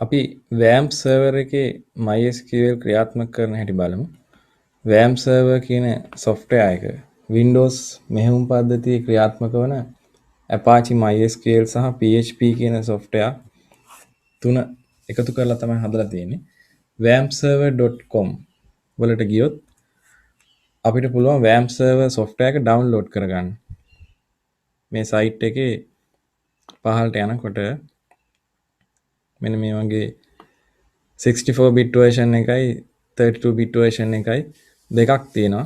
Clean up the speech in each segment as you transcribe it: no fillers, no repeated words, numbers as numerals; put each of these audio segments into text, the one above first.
අපි WAMP server එකේ MySQL ක්‍රියාත්මක කරන හැටි බලමු. WAMP සර්වර් කියන software එක Windows මෙහෙයුම් පද්ධතියේ ක්‍රියාත්මක වන Apache MySQL සහ PHP කියන software තුන එකතු කරලා තමයි හදලා තියෙන්නේ. wampserver.com වලට ගියොත් අපිට පුළුවන් WAMP server software එක download කරගන්න. මේ site එකේ පහළට යනකොට මෙන්න මේ වගේ 64 bit version එකයි 32 bit version එකයි දෙකක් තියෙනවා.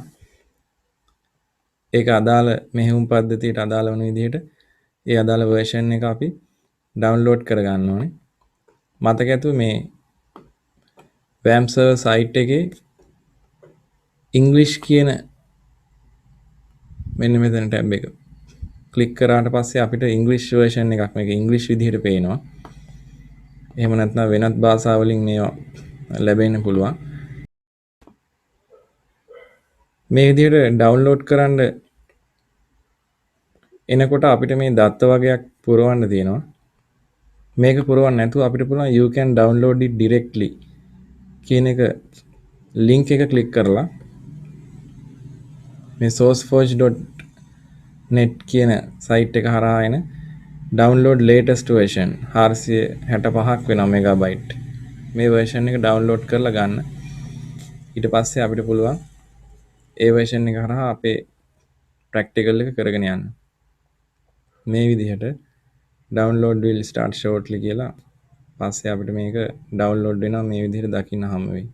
ඒක අදාළ මෙහෙයුම් පද්ධතියට අදාළ වන විදිහට ඒ අදාළ version එක අපි download කරගන්න ඕනේ. මතක ඇතුව මේ WAMP server site එකේ English කියන මෙන්න මෙතන tab එක ක්ලික් කරාට පස්සේ අපිට English version එකක් මේක English විදිහට පේනවා. එහෙම නැත්නම් වෙනත් භාෂා වලින් මේවා ලැබෙන්න පුළුවන්. මේ විදිහට download කරන්න එනකොට අපිට මේ දත්ත වගේක් පුරවන්න තියෙනවා. මේක පුරවන්න නැතුව අපිට පුළුවන් you can download it directly කියන එක link එක ක්ලික් කරලා මේ sourceforge.net කියන site එක හරහා එන download latest version 465ක් වෙනවා megabyte. මේ version එක download කරලා ගන්න. ඊට පස්සේ අපිට පුළුවන් ඒ version එක හරහා අපේ practical එක කරගෙන යන්න. මේ විදිහට download will start shortly කියලා පස්සේ අපිට මේක download වෙනවා මේ විදිහට දකින්න හම්බ වෙයි.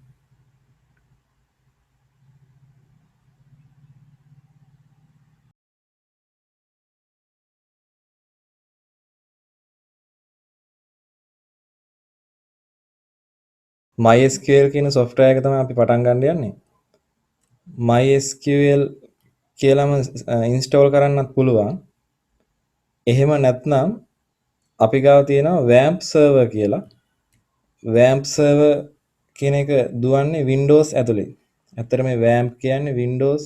MySQL කියන software එක තමයි අපි පටන් ගන්න යන්නේ. MySQL කියලාම install කරන්නත් පුළුවන්. එහෙම නැත්නම් අපි ගාව තියෙනවා WAMP server කියලා. WAMP server කියන එක දුවන්නේ Windows ඇතුලේ. ඇත්තට මේ WAMP කියන්නේ Windows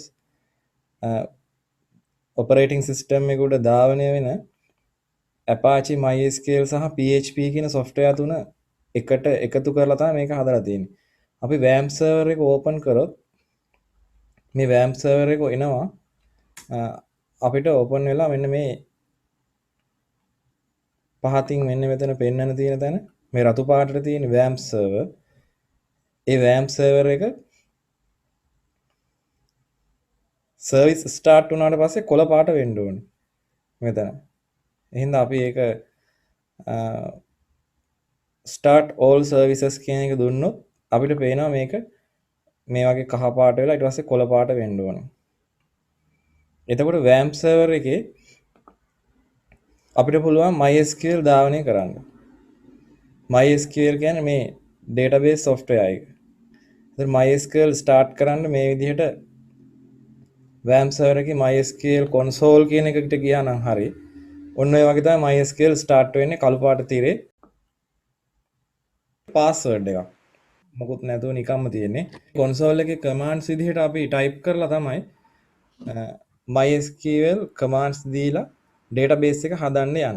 operating system එකට ධාවනය වෙන Apache MySQL සහ PHP කියන software තුන එකට එකතු කරලා තමයි මේක හදලා තියෙන්නේ. අපි WAMP server එක open කරොත් මේ WAMP server එක එනවා අපිට open වෙලා මෙන්න මේ පහතින් මෙන්න මෙතන පෙන්වන්න තියෙන තැන මේ රතු පාටට තියෙන WAMP server. ඒ WAMP server එක service start වුණාට පස්සේ කොළ පාට වෙන්න ඕනේ. මෙතන. එහෙනම් අපි ඒක start all services කියන එක දුන්නොත් අපිට පේනවා මේක මේ වගේ කහ පාට වෙලා ඊට පස්සේ කොළ පාට වෙන්න ඕනේ. එතකොට WAMP server එකේ අපිට පුළුවන් MySQL ධාවනය කරන්න. MySQL කියන්නේ මේ database software එක. ඉතින් MySQL start කරන්න මේ විදිහට WAMP server එකේ MySQL console කියන එකට ගියා නම් හරි. ඔන්න ඔය වගේ තමයි MySQL start වෙන්නේ කළු පාට තිරේ password එකක්. මොකුත් නැතුව නිකම්ම තියෙන්නේ. console එකේ commands විදිහට අපි type කරලා තමයි MySQL commands දීලා database එක හදන්න යන්නේ.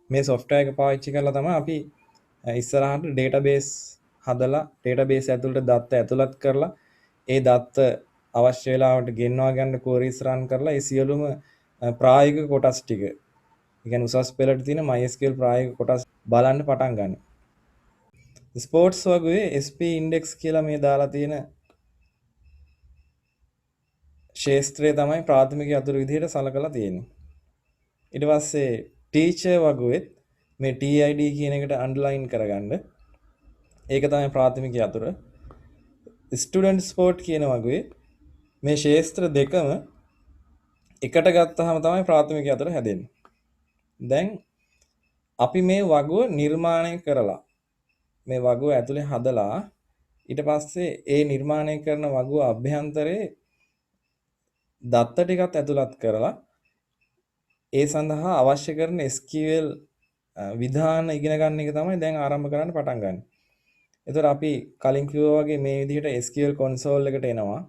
මේ software එක පාවිච්චි කරලා තමයි අපි ඉස්සරහට database හදලා database ඇතුළට දත්ත ඇතුළත් කරලා ඒ දත්ත අවශ්‍ය වෙලාවට ගෙන්වා ගන්න queries run කරලා ඒ සියලුම ප්‍රායෝගික කොටස් ටික ඒ කියන්නේ උසස් පෙළට තියෙන MySQL ප්‍රායෝගික කොටස් බලන්න පටන් ගන්න. ස්පෝර්ට්ස් වගේ SP index කියලා මේ දාලා තියෙන ශේත්‍රය තමයි ප්‍රාථමික යතුරු විදිහට සලකලා තියෙන්නේ. ඊට පස්සේ ටීචර් වගුවෙත් මේ TID කියන එකට අන්ඩර්ලයින් කරගන්න. ඒක තමයි ප්‍රාථමික යතුර. ස්ටුඩන්ට් ස්පෝර්ට් කියන වගුවේ මේ ශේත්‍ර දෙකම එකට ගත්තාම තමයි ප්‍රාථමික යතුර හැදෙන්නේ. දැන් අපි මේ වගුව නිර්මාණය කරලා මේ වගුව ඇතුලේ හදලා ඊට පස්සේ ඒ නිර්මාණය කරන වගුව අභ්‍යන්තරේ දත්ත ටිකත් ඇතුළත් කරලා ඒ සඳහා අවශ්‍ය කරන SQL විධාන ඉගෙන ගන්න එක තමයි දැන් ආරම්භ කරන්න පටන් ගන්න. එතකොට අපි කලින් කිව්වා වගේ මේ විදිහට SQL console එකට එනවා.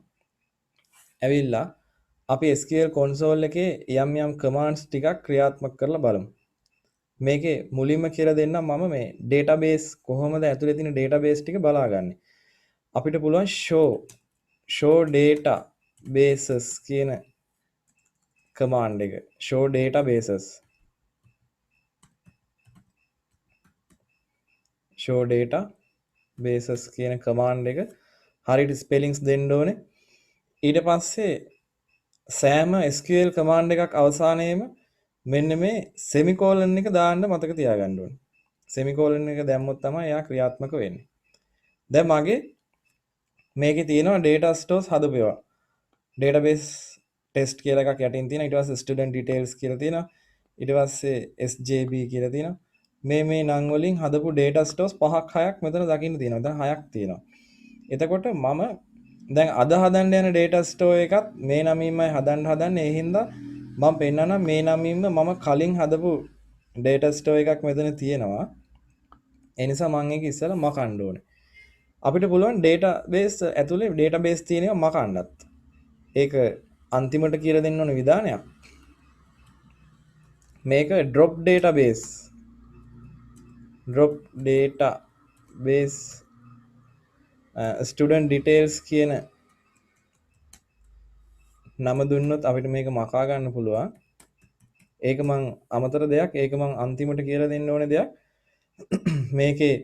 ඇවිල්ලා අපි SQL console එකේ යම් යම් commands ටිකක් ක්‍රියාත්මක කරලා බලමු. මේකේ මුලින්ම කියලා දෙන්නම් මම මේ database කොහොමද ඇතුලේ තියෙන database ටික බලාගන්නේ. අපිට පුළුවන් show data bases කියන command එක. show databases. show data bases කියන command එක හරියට spellings දෙන්න ඕනේ. ඊට පස්සේ සෑම SQL command එකක් අවසානයේම මෙන්න මේ semicolon එක දාන්න මතක තියාගන්න ඕනේ. semicolon එක දැම්මොත් තමයි එයා ක්‍රියාත්මක වෙන්නේ. දැන් මගේ මේකේ තියෙනවා data stores හදපේවා. database test කියලා එකක් යටින් තියෙනවා. ඊට පස්සේ student details කියලා තියෙනවා. ඊට පස්සේ sjb කියලා තියෙනවා. මේ නම් වලින් හදපු data stores 5ක් 6ක් මෙතන දකින්න තියෙනවා. දැන් 6ක් තියෙනවා. එතකොට මම දැන් අද හදන්න යන data store එකත් මේ නමින්මයි හදන්නේ. ඒ හින්දා මම පෙන්නනවා මේ නමින්ම මම කලින් හදපු data store එකක් මෙතන තියෙනවා. ඒ නිසා මම ඒක ඉස්සෙල්ලා මකන්න ඕනේ. අපිට පුළුවන් database ඇතුලේ database තියෙනවා මකන්නත්. ඒක අන්තිමට කියලා දෙන්න ඕන විධානයක්. මේක drop database student details කියන නම දුන්නොත් අපිට මේක මකා ගන්න පුළුවන්. ඒක මං අමතර දෙයක්. ඒක මං අන්තිමට කියලා දෙන්න ඕනේ දෙයක්. මේකේ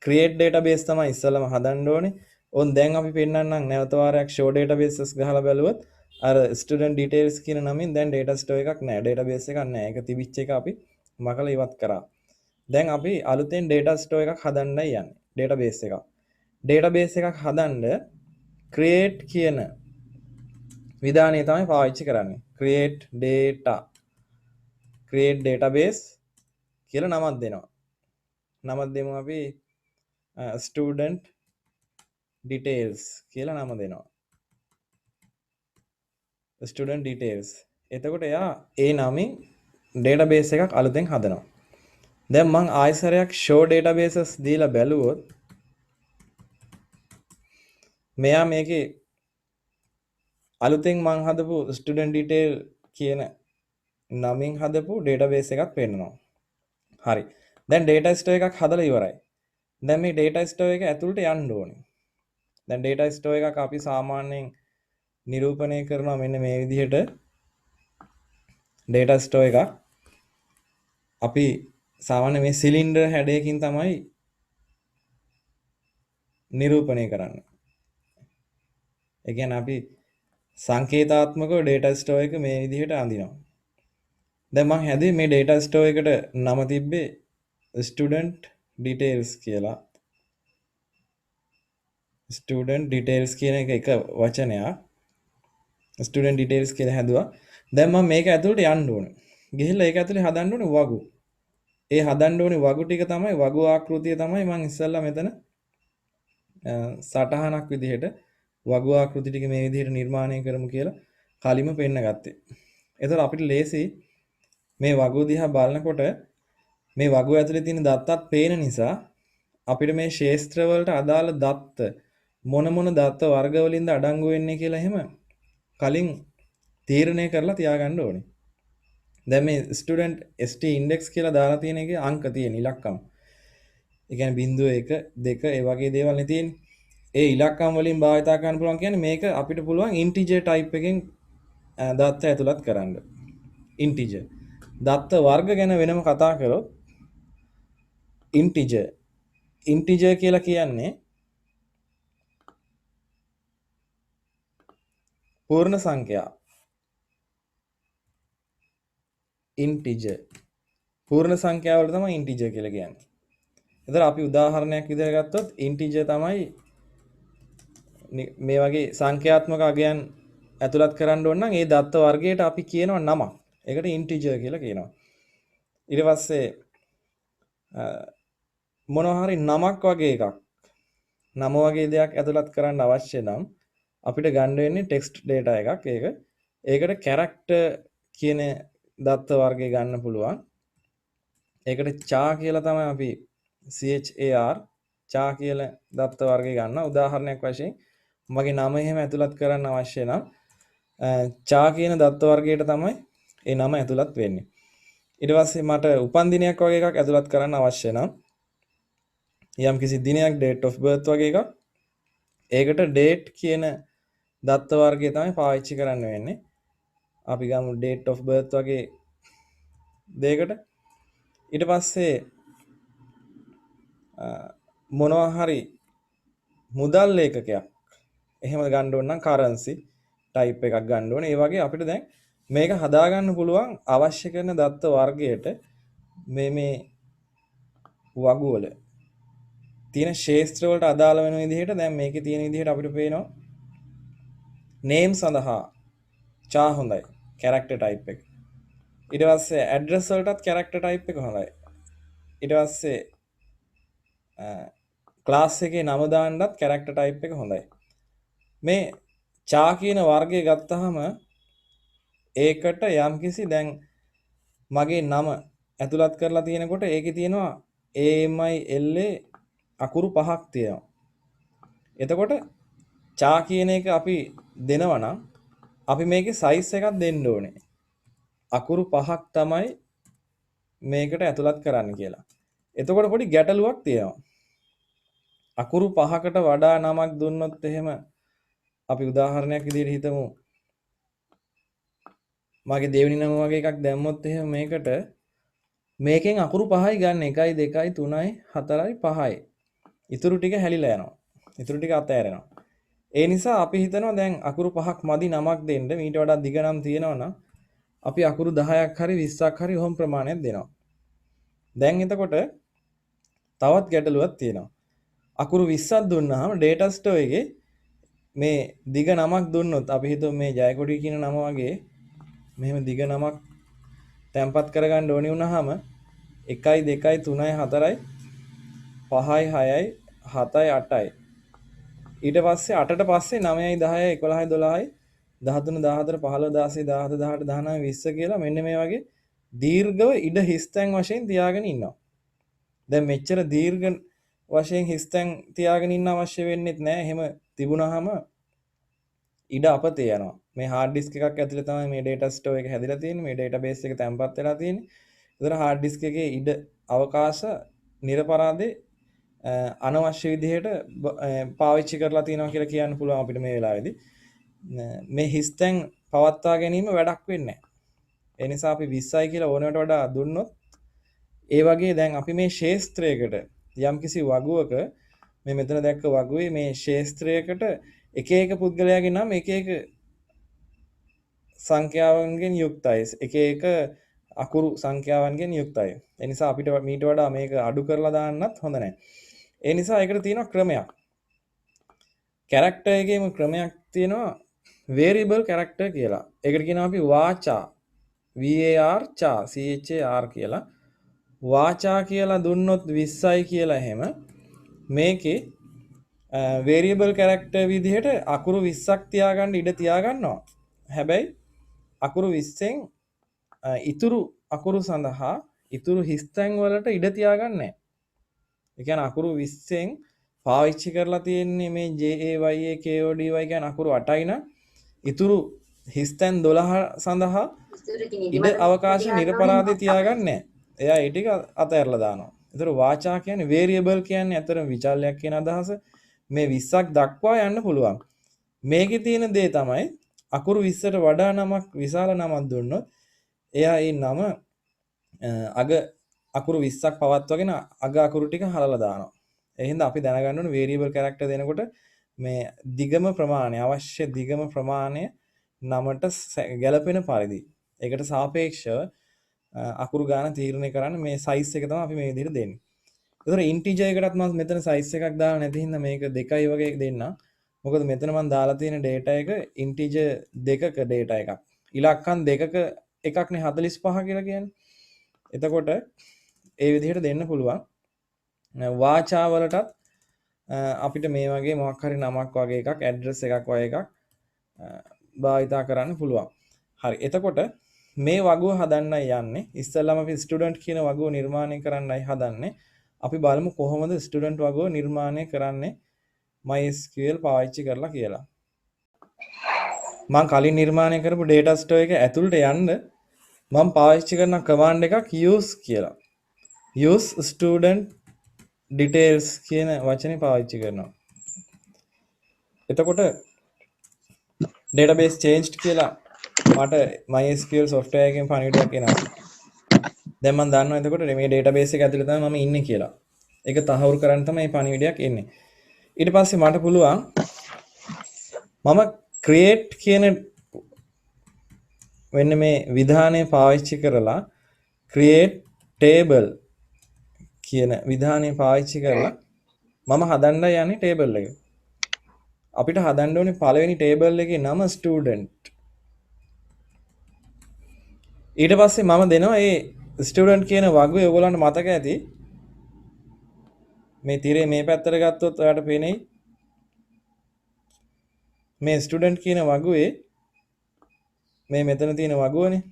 create database තමයි ඉස්සෙල්ලාම හදන්න ඕනේ. ඕන් දැන් අපි පෙන්නන්නම් නැවත වාරයක් show databases ගහලා බැලුවොත් අර student details කියන නමින් දැන් data store එකක් නැහැ. database එකක් නැහැ. ඒක තිබිච්ච එක අපි මකලා ඉවත් කරා. දැන් අපි අලුතෙන් data store එකක් හදන්නයි යන්නේ. database එකක්. database එකක් හදන්න create කියන විධානය තමයි පාවිච්චි කරන්නේ. create database කියලා නමක් දෙනවා. නමක් දෙමු අපි student details කියලා නම දෙනවා. student details. එතකොට එයා ඒ නමින් database එකක් අලුතෙන් හදනවා. දැන් මං ආයසරයක් show databases දීලා බැලුවොත් මෙයා මේකේ අලුතෙන් මං හදපු student detail කියන නමින් හදපු database එකක් පෙන්නනවා. හරි. දැන් data store එකක් හදලා ඉවරයි. දැන් මේ data store එක ඇතුළට යන්න ඕනේ. දැන් data store එකක් අපි සාමාන්‍යයෙන් නිරූපණය කරනවා මෙන්න මේ විදිහට data store එකක් අපි සාමාන්‍ය මේ සිලින්ඩර් හැඩයකින් තමයි නිරූපණය කරන්නේ. ඒ කියන්නේ අපි සංකේතාත්මකව data store එක මේ විදිහට අඳිනවා. දැන් මම හැදුවේ මේ data store එකට නම තිබ්බේ student details කියලා. student details කියන එක වචනයක්. student details කියලා හැදුවා. දැන් මම මේක ඇතුළට යන්න ඕනේ. ගිහිල්ලා ඒක ඇතුලේ හදන්න ඕනේ වගු. ඒ හදන්න ඕනේ වගු ටික තමයි වගු ආකෘතිය තමයි මම ඉස්සෙල්ලා මෙතන සටහනක් විදිහට වගු ආකෘති ටික මේ විදිහට නිර්මාණය කරමු කියලා කලින්ම පෙන්න ගත්තේ. ඒතර අපිට ලේසි මේ වගු දිහා බලනකොට මේ වගු ඇතුලේ තියෙන දත්තත් පේන නිසා අපිට මේ ශේස්ත්‍ර වලට අදාළ දත්ත මොන දත්ත වර්ග වලින්ද අඩංගු වෙන්නේ කියලා එහෙම කලින් තීරණය කරලා තියාගන්න ඕනේ. දැන් මේ student st index කියලා දාලා තියෙන එකේ අංක තියෙන ඉලක්කම්. ඒ කියන්නේ 0 1 2 ඒ වගේ දේවල් නේ තියෙන්නේ. ඒ ඉලක්කම් වලින් භාවිතා කරන්න පුළුවන් කියන්නේ මේක අපිට පුළුවන් integer type එකෙන් දත්ත ඇතුළත් කරන්න. integer. දත්ත වර්ග ගැන වෙනම කතා කරොත් integer කියලා කියන්නේ පූර්ණ සංඛ්‍යා. integer. පූර්ණ සංඛ්‍යාවල තමයි integer කියලා කියන්නේ. එතන අපි උදාහරණයක් විදිහට ගත්තොත් integer තමයි මේ වගේ සංඛ්‍යාත්මක අගයන් ඇතුළත් කරන්න ඕන නම් ඒ දත්ත වර්ගයට අපි කියනවා නමක්. ඒකට integer කියලා කියනවා. ඊට පස්සේ මොනවා හරි නමක් වගේ එකක් නම වගේ දෙයක් ඇතුළත් කරන්න අවශ්‍ය නම් අපිට ගන්න වෙන්නේ text data එකක්. ඒකට character කියන දත්ත වර්ගය ගන්න පුළුවන්. ඒකට char කියලා තමයි අපි char කියලා දත්ත වර්ගය ගන්න. උදාහරණයක් වශයෙන් මගේ නම එහෙම ඇතුළත් කරන්න අවශ්‍ය නම් char කියන දත්ත වර්ගයට තමයි ඒ නම ඇතුළත් වෙන්නේ. ඊට පස්සේ මට උපන්දිනයක් වගේ එකක් ඇතුළත් කරන්න අවශ්‍ය නම් යම්කිසි දිනයක් date of birth වගේ එකක් ඒකට date කියන දත්ත වර්ගය තමයි පාවිච්චි කරන්න වෙන්නේ. අපි ගමු date of birth වගේ දෙයකට. ඊට පස්සේ මොනවා හරි මුදල් ලේඛකයක් එහෙම ගන්න ඕන නම් currency type එකක් ගන්න ඕනේ. ඒ වගේ අපිට දැන් මේක හදාගන්න පුළුවන් අවශ්‍ය කරන දත්ත වර්ගයට මේ වගුවල තියෙන ශේෂ්ත්‍ර වලට අදාළ වෙන විදිහට දැන් මේකේ තියෙන විදිහට අපිට පේනවා name සඳහා char හොඳයි character type එක. ඊට පස්සේ address වලටත් character type එක හොඳයි. ඊට පස්සේ class එකේ නම දාන්නත් character type එක හොඳයි. මේ char කියන වර්ගය ගත්තාම ඒකට යම්කිසි දැන් මගේ නම ඇතුළත් කරලා තියෙනකොට ඒකේ තියෙනවා AMI LA අකුරු 5ක් තියෙනවා. එතකොට char කියන එක අපි දෙනවා නම් අපි මේකේ size එකක් දෙන්න ඕනේ. අකුරු 5ක් තමයි මේකට ඇතුළත් කරන්න කියලා. එතකොට පොඩි ගැටලුවක් තියෙනවා. අකුරු 5කට වඩා නමක් දුන්නොත් එහෙම අපි උදාහරණයක් විදිහට හිතමු. මගේ දෙවෙනි නම වගේ එකක් දැම්මොත් එහෙම මේකෙන් අකුරු 5යි ගන්න 1 2 3යි 4යි 5යි. ඉතුරු ටික හැලිලා යනවා. ඉතුරු ටික අතෑරෙනවා. ඒ නිසා අපි හිතනවා දැන් අකුරු 5ක් මදි නමක් දෙන්න. ඊට වඩා දිග නම් තියෙනවා නම් අපි අකුරු 10ක් හරි 20ක් හරි ඔහොම ප්‍රමාණයක් දෙනවා. දැන් එතකොට තවත් ගැටලුවක් තියෙනවා. අකුරු 20ක් දුන්නාම data store එකේ මේ දිග නමක් දුන්නොත් අපි හිතමු මේ ජයකොඩි කියන නම වගේ මෙහෙම දිග නමක් තැම්පත් කරගන්න ඕනි වුණාම 1යි 2යි 3යි 4යි 5යි 6යි 7යි 8යි ඊට පස්සේ 8ට පස්සේ 9යි 10යි 11යි 12යි 13 14 15 16 17 18 19 20 කියලා මෙන්න මේ වගේ දීර්ඝව ඉඩ හිස්තැන් වශයෙන් තියාගෙන ඉන්නවා. දැන් මෙච්චර දීර්ඝ වශයෙන් හිස්තැන් තියාගෙන ඉන්න අවශ්‍ය වෙන්නේත් නැහැ. එහෙම තිබුණාම ඉඩ අපතේ යනවා. මේ hard disk එකක් ඇතුලේ තමයි මේ data store එක හැදිලා තියෙන්නේ. මේ database එක තැම්පත් වෙලා තියෙන්නේ. ඒතර hard disk එකේ ඉඩ අවකාශ නිරපරාදේ අනවශ්‍ය විදිහට පාවිච්චි කරලා තියෙනවා කියලා කියන්න පුළුවන් අපිට මේ වෙලාවේදී. මේ හිස්තැන් පවත්වා ගැනීම වැඩක් වෙන්නේ නැහැ. ඒ නිසා අපි 20යි කියලා ඕනකට වඩා දුන්නොත් ඒ වගේ දැන් අපි මේ ශේස්ත්‍රයකට යම්කිසි වගුවක මේ මෙතන දැක්ක වගුවේ මේ ශේස්ත්‍රයකට එක එක පුද්ගලයාගේ නම් එක එක සංඛ්‍යාවන්ගෙන් යුක්තයි. එක එක අකුරු සංඛ්‍යාවන්ගෙන් යුක්තයි. ඒ නිසා අපිට මීට වඩා මේක අඩු කරලා දාන්නත් හොඳ නැහැ. ඒ නිසා ඒකට තියෙනවා ක්‍රමයක්. character එකේම ක්‍රමයක් තියෙනවා variable character කියලා. ඒකට කියනවා අපි වාචා VAR චා CHAR කියලා. වාචා කියලා දුන්නොත් 20යි කියලා එහෙම මේකේ variable character විදිහට අකුරු 20ක් තියාගන්න ඉඩ තියාගන්නවා. හැබැයි අකුරු 20න් ඉතුරු අකුරු සඳහා ඉතුරු හිස්තැන් වලට ඉඩ තියාගන්නේ නැහැ. ඒ කියන්නේ අකුරු 20න් පාවිච්චි කරලා තියෙන්නේ මේ JAYA KODY කියන අකුරු 8යි නම් ඉතුරු හිස්තැන් 12 සඳහා ඉඩ අවකාශ නිරපරාදේ තියාගන්නේ නැහැ. එයා ඒ ටික අතහැරලා දානවා. ඒතර වාචා කියන්නේ variable කියන්නේ අතරම විචල්යක් කියන අදහස. මේ 20ක් දක්වා යන්න පුළුවන්. මේකේ තියෙන දේ තමයි අකුරු 20ට වඩා නමක් විශාල නමක් දුන්නොත් එයා ඒ නම අග අකුරු 20ක් පවත්වාගෙන අග අකුරු ටික හලලා දානවා. ඒ හින්දා අපි දැනගන්න ඕනේ variable character දෙනකොට මේ දිගම ප්‍රමාණය අවශ්‍ය දිගම ප්‍රමාණය නමට ගැලපෙන පරිදි ඒකට සාපේක්ෂව අකුරු ගාන තීරණය කරන්න මේ size එක තමයි අපි මේ විදිහට දෙන්නේ. ඒතර integer එකටත් මම මෙතන size එකක් දාලා නැති හින්දා මේක 2යි වගේ දෙන්න. මොකද මෙතන මම දාලා තියෙන data එක integer 2ක data එකක්. ඉලක්කම් 2ක එකක්නේ 45 කියලා කියන්නේ. එතකොට ඒ විදිහට දෙන්න පුළුවන්. වාචා වලටත් අපිට මේ වගේ මොකක් හරි නමක් වගේ එකක් ඇඩ්‍රස් එකක් වගේ එකක් භාවිතා කරන්න පුළුවන්. හරි. එතකොට මේ වගුව හදන්නයි යන්නේ. ඉස්සෙල්ලාම අපි ස්ටුඩන්ට් කියන වගුව නිර්මාණය කරන්නයි හදන්නේ. අපි බලමු කොහොමද ස්ටුඩන්ට් වගුව නිර්මාණය කරන්නේ MySQL පාවිච්චි කරලා කියලා. මම කලින් නිර්මාණය කරපු data store එක ඇතුළට යන්න මම පාවිච්චි කරන කමාන්ඩ් එකක් use කියලා. use student details කියන වචනේ පාවිච්චි කරනවා. එතකොට database changed කියලා මට MySQL software එකෙන් පණිවිඩයක් එනවා. දැන් මම දන්නවා එතකොට මේ database එක ඇතුලේ තමයි මම ඉන්නේ කියලා. ඒක තහවුරු කරන්න තමයි මේ පණිවිඩයක් එන්නේ. ඊට පස්සේ මට පුළුවන් මම create කියන වෙන්න මේ විධානය පාවිච්චි කරලා create table කියන විධානය පාවිච්චි කරලා මම හදන්න යන්නේ table එක. අපිට හදන්න ඕනේ පළවෙනි table එකේ නම student. ඊට පස්සේ මම දෙනවා ඒ student කියන වගුවේ ඔයගොල්ලන්ට මතක ඇති. මේ තිරේ මේ පැත්තට ගත්තොත් ඔයාලට පේනෙයි මේ student කියන වගුවේ මේ මෙතන තියෙන වගුවනේ.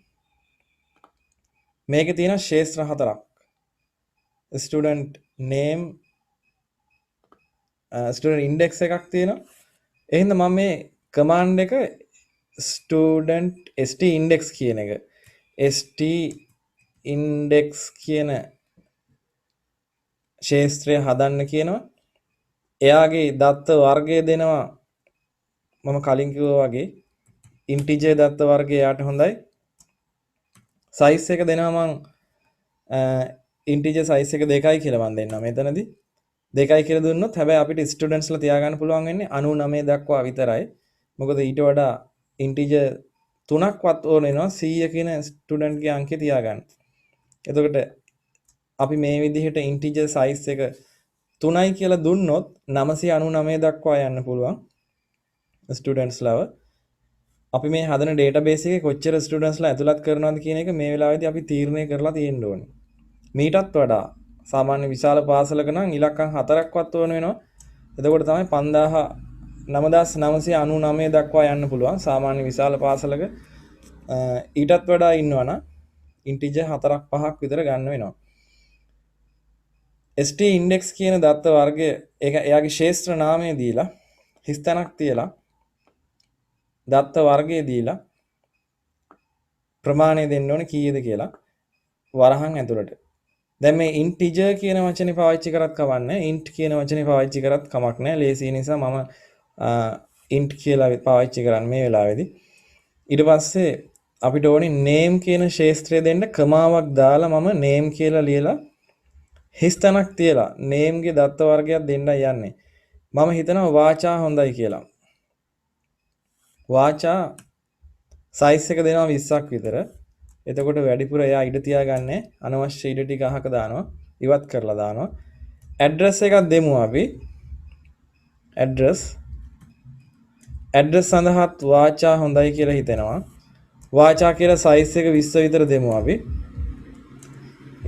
මේකේ තියෙන ශේත්‍ර හතරක්. student name student index එකක් තියෙනවා. එහෙනම් මම මේ command එක student st index කියන එක st index කියන ශේත්‍රය හදන්න කියනවා. එයාගේ දත්ත වර්ගය දෙනවා මම කලින් කිව්වා වගේ integer දත්ත වර්ගය යාට හොඳයි. size එක දෙනවා මම integer size එක 2යි කියලා මම දෙන්නම් මෙතනදී. 2යි කියලා දුන්නොත් හැබැයි අපිට ස්ටුඩන්ට්ස්ලා තියාගන්න පුළුවන් වෙන්නේ 99 දක්වා විතරයි. මොකද ඊට වඩා integer 3ක්වත් ඕන වෙනවා 100 කියන ස්ටුඩන්ට්ගේ අංකේ තියාගන්න. එතකොට අපි මේ විදිහට integer size එක 3යි කියලා දුන්නොත් 999 දක්වා යන්න පුළුවන් ස්ටුඩන්ට්ස්ලාව. අපි මේ හදන database එකේ කොච්චර ස්ටුඩන්ට්ස්ලා ඇතුළත් කරනවද කියන එක මේ වෙලාවේදී අපි තීරණය කරලා තියෙන්න ඕනේ. මීටත් වඩා සාමාන්‍ය විශාල පාසලක නම් ඉලක්කම් 4ක්වත් ඕන වෙනවා. එතකොට තමයි 9999 දක්වා යන්න පුළුවන්. සාමාන්‍ය විශාල පාසලක ඊටත් වඩා ඉන්නවනම් integer 4ක් 5ක් විතර ගන්න වෙනවා. st index කියන දත්ත වර්ගය ඒක එයාගේ ශේත්‍ර නාමය දීලා හිස්තැනක් තියලා දත්ත වර්ගය දීලා ප්‍රමාණය දෙන්න ඕනේ කීයද කියලා වරහන් ඇතුළට. දැන් මේ integer කියන වචනේ පාවිච්චි කරත් කමක් නැහැ. int කියන වචනේ පාවිච්චි කරත් කමක් නැහැ. ලේසි නිසා මම int කියලා පාවිච්චි කරන්නේ මේ වෙලාවේදී. ඊට පස්සේ අපිට ඕනේ name කියන ශේත්‍රය දෙන්න කමාවක් දාලා මම name කියලා ලියලා හිස්තැනක් තියලා name ගේ දත්ත වර්ගයක් දෙන්නයි යන්නේ. මම හිතනවා වාචා හොඳයි කියලා. වාචා size එක දෙනවා 20ක් විතර. එතකොට වැඩිපුර එයා ඉඩ තියාගන්නේ අනවශ්‍ය ඉඩ ටික අහක දානවා. ඉවත් කරලා දානවා. address එකක් දෙමු අපි. address සඳහාත් වාචා හොඳයි කියලා හිතෙනවා. වාචා කියලා size එක 20 විතර දෙමු අපි.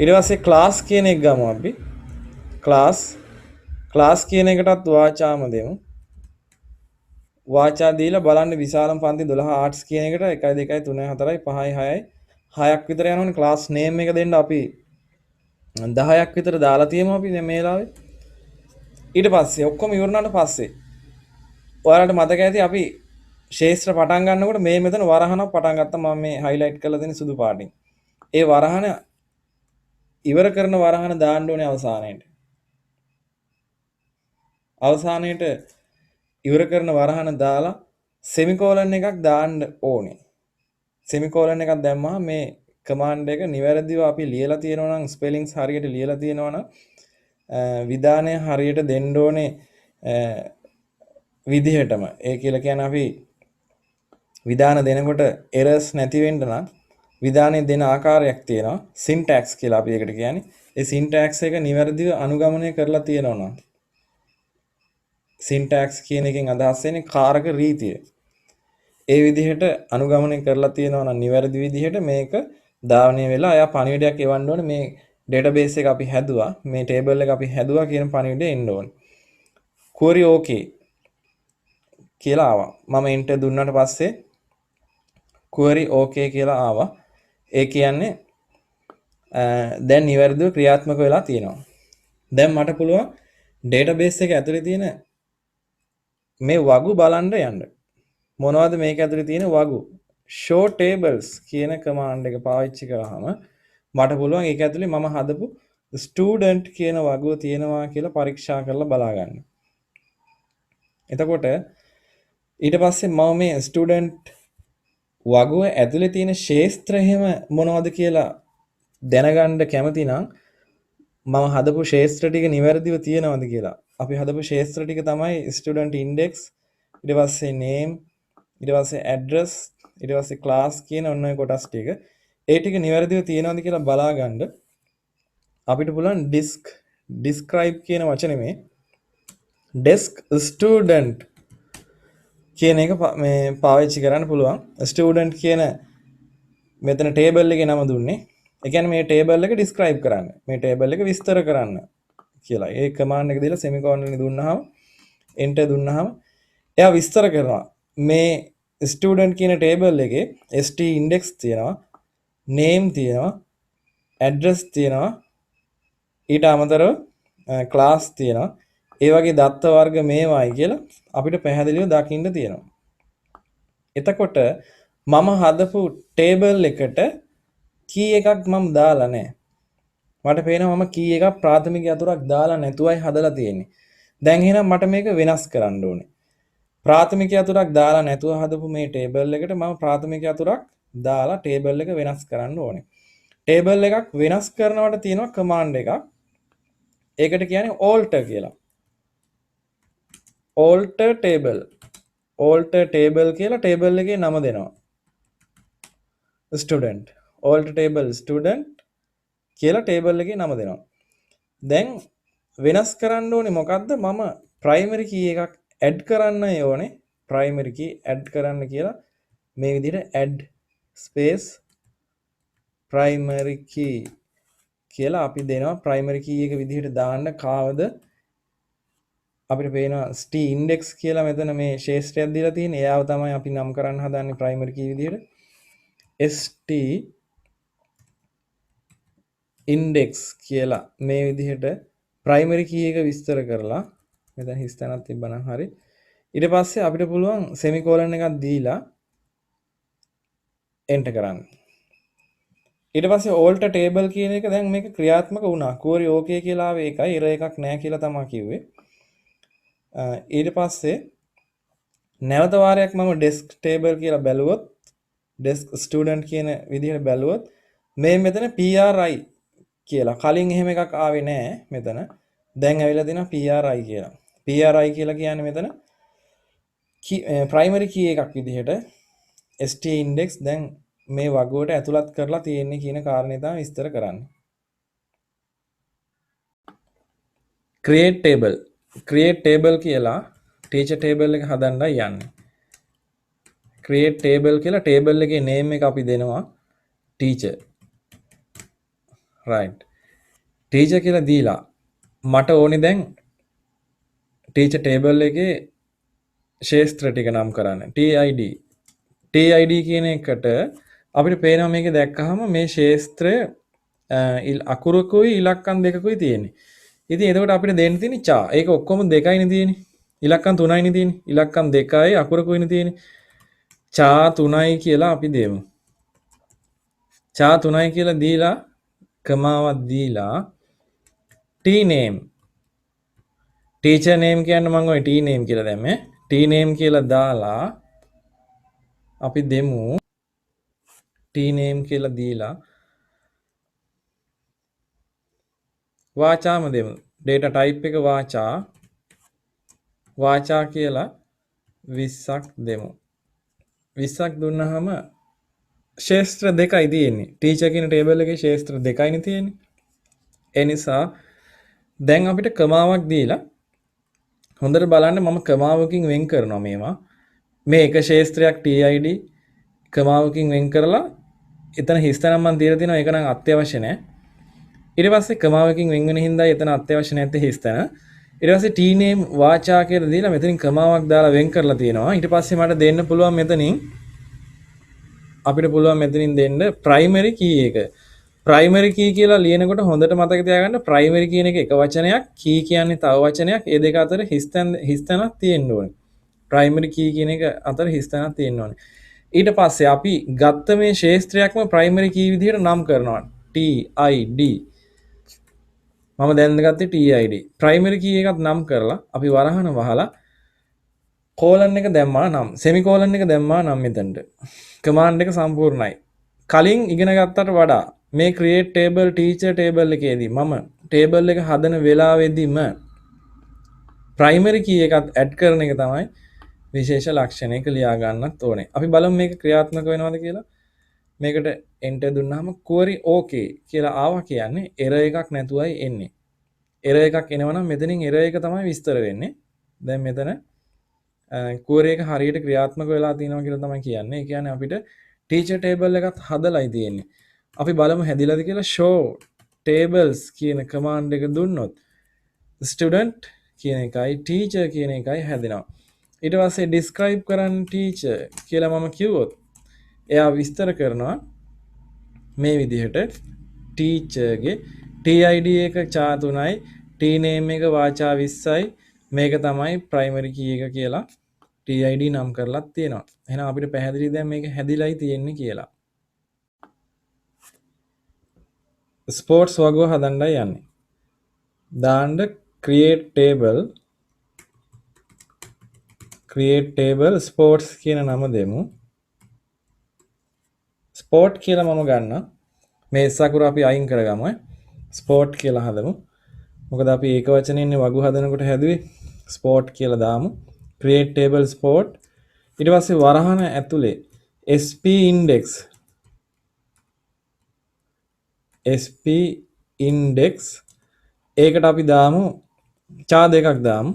ඊට පස්සේ class කියන එක ගමු අපි. class කියන එකටත් වාචාම දෙමු. වාචා දීලා බලන්න විශාලම පන්ති 12 ආර්ට්ස් කියන එකට 1 2 3 4 5 6යි 6ක් විතර යනවනේ ක්ලාස් නේම් එක දෙන්න අපි 10ක් විතර දාලා තියෙමු අපි දැන් මේ වෙලාවේ. ඊට පස්සේ ඔක්කොම ඉවරනාට පස්සේ ඔයාලට මතක ඇති අපි ශේත්‍ර පටන් ගන්නකොට මේ මෙතන වරහනක් පටන් ගත්තා මම මේ highlight කරලා දෙන සුදු පාටින්. ඒ වරහන ඉවර කරන වරහන දාන්න ඕනේ අවසානයේට. අවසානයේට ඉවර කරන වරහන දාලා semicolon එකක් දාන්න ඕනේ. semicolon එකක් දැම්මම මේ command එක නිවැරදිව අපි ලියලා තියෙනවා නම් spellings හරියට ලියලා තියෙනවා නම් විධානය හරියට දෙන්න ඕනේ විදිහටම. ඒ කියලා කියන්නේ අපි විධාන දෙනකොට errors නැති වෙන්න නම් විධානයේ දෙන ආකාරයක් තියෙනවා. syntax කියලා අපි ඒකට කියන්නේ. ඒ syntax එක නිවැරදිව අනුගමනය කරලා තියෙනවා නම් syntax කියන එකෙන් අදහස් වෙන්නේ කාරක රීතිය. ඒ විදිහට අනුගමනය කරලා තියෙනවා නම් නිවැරදි විදිහට මේක ධාවනය වෙලා එයා පණිවිඩයක් එවන්න ඕනේ මේ database එක අපි හැදුවා මේ table එක අපි හැදුවා කියන පණිවිඩය එන්න ඕනේ. query okay කියලා ආවා. මම enter දුන්නාට පස්සේ query okay කියලා ආවා. ඒ කියන්නේ දැන් නිවැරදිව ක්‍රියාත්මක වෙලා තියෙනවා. දැන් මට පුළුවන් database එක ඇතුලේ තියෙන මේ වගු බලන්න යන්න. මොනවද මේක ඇතුලේ තියෙන වගු? show tables කියන command එක පාවිච්චි කරාම මට පුළුවන් ඒක ඇතුලේ මම හදපු student කියන වගුව තියෙනවා කියලා පරීක්ෂා කරලා බලා ගන්න. එතකොට ඊට පස්සේ මම මේ student වගුව ඇතුලේ තියෙන ක්ෂේත්‍ර එහෙම මොනවද කියලා දැනගන්න කැමති නම් මම හදපු ක්ෂේත්‍ර ටික නිවැරදිව තියෙනවද කියලා. අපි හදපු ක්ෂේත්‍ර ටික තමයි student index, ඊට පස්සේ name, ඊට පස්සේ address, ඊට පස්සේ class කියන ඔන්න ඔය කොටස් ටික. ඒ ටික නිවැරදිව තියෙනවද කියලා බලා ගන්න අපිට පුළුවන් describe කියන වචනේ මේ desk student කියන එක මේ පාවිච්චි කරන්න පුළුවන්. student කියන මෙතන table එකේ නම දුන්නේ. ඒ කියන්නේ මේ table එක describe කරන්න. මේ table එක විස්තර කරන්න කියලා. ඒ command එක දීලා semicolon එක දුන්නාම enter දුන්නාම එයා විස්තර කරනවා. මේ student කියන table එකේ st index තියෙනවා, name තියෙනවා, address තියෙනවා, ඊට අමතරව class තියෙනවා. ඒ වගේ දත්ත වර්ග මේවායි කියලා අපිට පැහැදිලිව දකින්න තියෙනවා. එතකොට මම හදපු table එකට key එකක් මම දාලා නැහැ. මට පේනවා මම key එකක් ප්‍රාථමික අතුරක් දාලා නැතුවයි හදලා තියෙන්නේ. දැන් එහෙනම් මට මේක වෙනස් කරන්න ඕනේ. ප්‍රාථමික අතුරක් දාලා නැතුව හදපු මේ table එකට මම ප්‍රාථමික අතුරක් දාලා table එක වෙනස් කරන්න ඕනේ. table එකක් වෙනස් කරනවට තියෙනවා command එකක්. ඒකට කියන්නේ alter කියලා. alter table. alter table කියලා table එකේ නම දෙනවා. student. alter table student කියලා table එකේ නම දෙනවා. දැන් වෙනස් කරන්න ඕනේ මොකද්ද? මම primary key එකක් add කරන්න ඕනේ. primary key add කරන්න කියලා මේ විදිහට add space primary key කියලා අපි දෙනවා. primary key එක විදිහට දාන්න කාවද අපිට පේනවා st index කියලා මෙතන මේ ශේෂ්ත්‍රයක් දීලා තියෙන. එයාව තමයි අපි නම් කරන්න හදන්නේ primary key විදිහට. st index කියලා මේ විදිහට primary key එක විස්තර කරලා මෙතන හිස් තැනක් තිබ්බනම් හරි. ඊට පස්සේ අපිට පුළුවන් semicolon එකක් දීලා enter කරන්න. ඊට පස්සේ alter table කියන එක දැන් මේක ක්‍රියාත්මක වුණා. query okay කියලා ආවේ ඒකයි. error එකක් නැහැ කියලා තමයි කිව්වේ. ඊට පස්සේ නැවත වාරයක් මම desk table කියලා බැලුවොත් desk student කියන විදිහට බැලුවොත් මේ මෙතන pri කියලා කලින් එහෙම එකක් ආවේ නැහැ මෙතන. දැන් ඇවිල්ලා දෙනවා pri කියලා. pri කියලා කියන්නේ මෙතන primary key එකක් විදිහට st index දැන් මේ වගුවට ඇතුළත් කරලා තියෙන්නේ කියන කාරණේ තමයි විස්තර කරන්නේ. create table. create table කියලා teacher table එක හදන්නයි යන්නේ. create table කියලා table එකේ name එක අපි දෙනවා teacher. right. teacher කියලා දීලා මට ඕනේ දැන් teacher table එකේ ශේෂ්ත්‍ර ටික නම් කරන්න. TID. TID කියන එකට අපිට පේනවා මේක දැක්කහම මේ ශේෂ්ත්‍රය අකුරකුයි ඉලක්කම් දෙකකුයි තියෙන්නේ. ඉතින් එතකොට අපිට දෙන්න තියෙන්නේ චා. ඒක ඔක්කොම දෙකයිනේ තියෙන්නේ. ඉලක්කම් තුනයිනේ තියෙන්නේ. ඉලක්කම් දෙකයි අකුරකුයිනේ තියෙන්නේ. චා 3යි කියලා අපි දෙමු. චා 3යි කියලා දීලා කමාවක් දීලා t name teacher name කියන්න මම ඔය t name කියලා දැම්මේ. t name කියලා දාලා අපි දෙමු t name කියලා දීලා වාචාම දෙමු. data type එක වාචා කියලා 20ක් දෙමු. 20ක් දුන්නාම ශේෂ්ත්‍ර දෙකයි තියෙන්නේ. ටීචර් කියන ටේබල් එකේ ශේෂ්ත්‍ර දෙකයිනේ තියෙන්නේ. ඒ නිසා දැන් අපිට කමාවක් දීලා හොඳට බලන්න මම කමාවකින් වෙන් කරනවා මේවා. මේ එක ශේෂ්ත්‍රයක් TID කමාවකින් වෙන් කරලා එතන හිස්තනම් මම දීලා තිනවා ඒක නම් අත්‍යවශ්‍ය නැහැ. ඊට පස්සේ කමාවකින් වෙන් වෙන හින්දා එතන අත්‍යවශ්‍ය නැත්තේ හිස්තන. ඊට පස්සේ t name වාචා කියලා දීලා මෙතනින් කමාවක් දාලා වෙන් කරලා තියෙනවා. ඊට පස්සේ මට දෙන්න පුළුවන් මෙතනින් අපිට පුළුවන් මෙතනින් දෙන්න primary key එක. primary key කියලා ලියනකොට හොඳට මතක තියාගන්න primary කියන එක එක වචනයක්, key කියන්නේ තව වචනයක්. ඒ දෙක අතර හිස්තැනක් තියෙන්න ඕනේ. primary key කියන එක අතර හිස්තැනක් තියෙන්න ඕනේ. ඊට පස්සේ අපි ගත්ත මේ ශේත්‍රයක්ම ප්‍රයිමරි කී විදිහට නම් කරනවා TID. මම දැන් ගත්තේ TID. ප්‍රයිමරි කී එකත් නම් කරලා අපි වරහන වහලා කෝලන් එක දැම්මා නම් සෙමිකෝලන් එක දැම්මා නම් මෙතනට කමාන්ඩ් එක සම්පූර්ණයි. කලින් ඉගෙන ගත්තට වඩා මේ create table teacher table එකේදී මම table එක හදන වෙලාවෙදීම ප්‍රයිමරි කී එකත් ඇඩ් කරන එක තමයි විශේෂ ලක්ෂණයක ලියා ගන්නත් ඕනේ. අපි බලමු මේක ක්‍රියාත්මක වෙනවද කියලා. මේකට enter දුන්නාම query okay කියලා ආවා කියන්නේ error එකක් නැතුවයි එන්නේ. error එකක් එනවනම් මෙතනින් error එක තමයි විස්තර වෙන්නේ. දැන් මෙතන query එක හරියට ක්‍රියාත්මක වෙලා තියෙනවා කියලා තමයි කියන්නේ. ඒ කියන්නේ අපිට teacher table එකත් හදලායි තියෙන්නේ. අපි බලමු හැදිලාද කියලා. show tables කියන command එක දුන්නොත් student කියන එකයි teacher කියන එකයි හැදෙනවා. ඊට පස්සේ describe කරන්න teacher කියලා මම කිව්වොත් එයා විස්තර කරනවා මේ විදිහට teacher ගේ TID එක චා 3යි T name එක වාචා 20යි මේක තමයි primary key එක කියලා TID නම් කරලා තියෙනවා. එහෙනම් අපිට පැහැදිලි දැන් මේක හැදිලායි තියෙන්නේ කියලා. sports වගුව හදන්නයි යන්නේ. දාන්න create table sports කියන නම දෙමු. sport කියලා මම ගන්න. මේ සකුර අපි අයින් කරගමු. sport කියලා හදමු. මොකද අපි ඒක වචනේන්නේ වගු හදනකොට හැදුවේ sport කියලා දාමු. create table sport. ඊට පස්සේ වරහන ඇතුලේ sp index ඒකට අපි දාමු චා දෙකක් දාමු.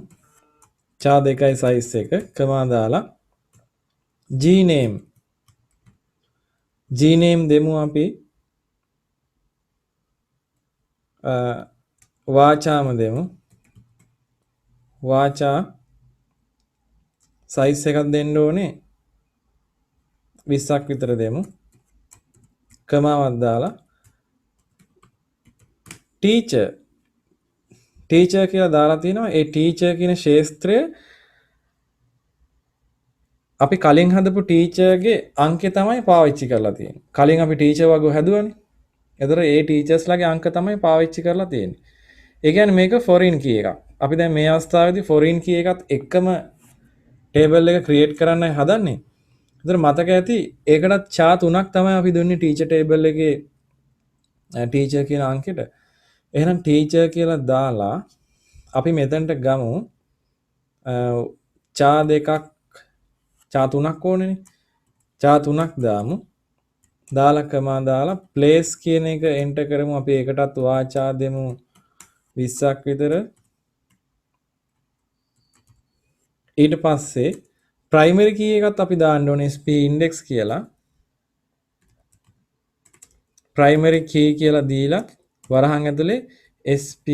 චා දෙකයි size එක කමා දාලා Gname දෙමු අපි වාචාම දෙමු. වාචා size එකක් දෙන්න ඕනේ 20ක් විතර දෙමු. කමාවක් දාලා teacher කියලා දාලා තිනවා. ඒ teacher කියන ක්ෂේත්‍රය අපි කලින් හදපු teacher ගේ අංකය තමයි පාවිච්චි කරලා තියෙන්නේ. කලින් අපි teacher වගුව හැදුවනේ. එතකොට ඒ teachers ලාගේ අංක තමයි පාවිච්චි කරලා තියෙන්නේ. ඒ කියන්නේ මේක foreign key එකක්. අපි දැන් මේ අවස්ථාවේදී foreign key එකත් එක්කම table එක create කරන්නයි හදන්නේ. එතකොට මතක ඇති ඒකටත් චා 3ක් තමයි අපි දුන්නේ teacher table එකේ teacher කියන අංකෙට. එහෙනම් teacher කියලා දාලා අපි මෙතනට ගමු චා දෙකක් චා 3ක් ඕනේනේ. චා 3ක් දාමු. දාලා කමා දාලා place කියන එක enter කරමු. අපි ඒකටත් වාචා දෙමු 20ක් විතර. ඊට පස්සේ primary key එකත් අපි දාන්න ඕනේ sp index කියලා. primary key කියලා දීලා වරහන් ඇතුලේ sp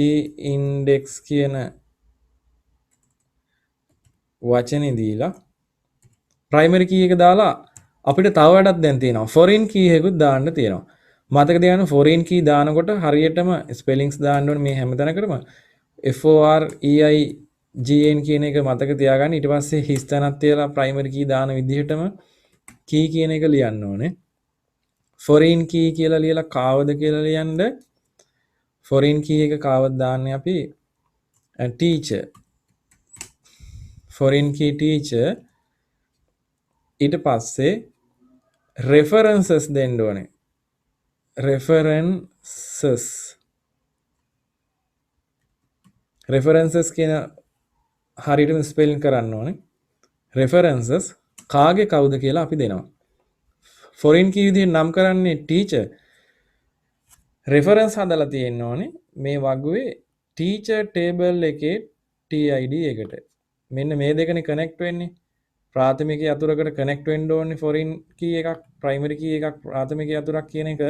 index කියන වචනේ දීලා primary key එක දාලා අපිට තව වැඩක් දැන් තියෙනවා. foreign key එකකුත් දාන්න තියෙනවා. මතක තියාගන්න foreign key දානකොට හරියටම spellings දාන්න ඕනේ මේ හැමතැනකටම. FOREIGN කියන එක මතක තියාගන්න. ඊට පස්සේ හිස් තැනක් තියලා primary key දාන විදිහටම key කියන එක ලියන්න ඕනේ. foreign key කියලා ලියලා කාවද කියලා ලියන්න. foreign key එක කාවද දාන්නේ අපි teacher. foreign key teacher. ඊට පස්සේ references දෙන්න ඕනේ. references කියන හරියටම ස්පෙලින් කරන්න ඕනේ. references කාගේ කවුද කියලා අපි දෙනවා. foreign key විදිහට නම් කරන්නේ teacher. reference හදලා තියෙන්න ඕනේ මේ වගුවේ teacher table එකේ TID එකට. මෙන්න මේ දෙකනේ connect වෙන්නේ. ප්‍රාථමික යතුරකට connect වෙන්න ඕනේ foreign key එකක් primary key එකක් ප්‍රාථමික යතුරක් කියන එක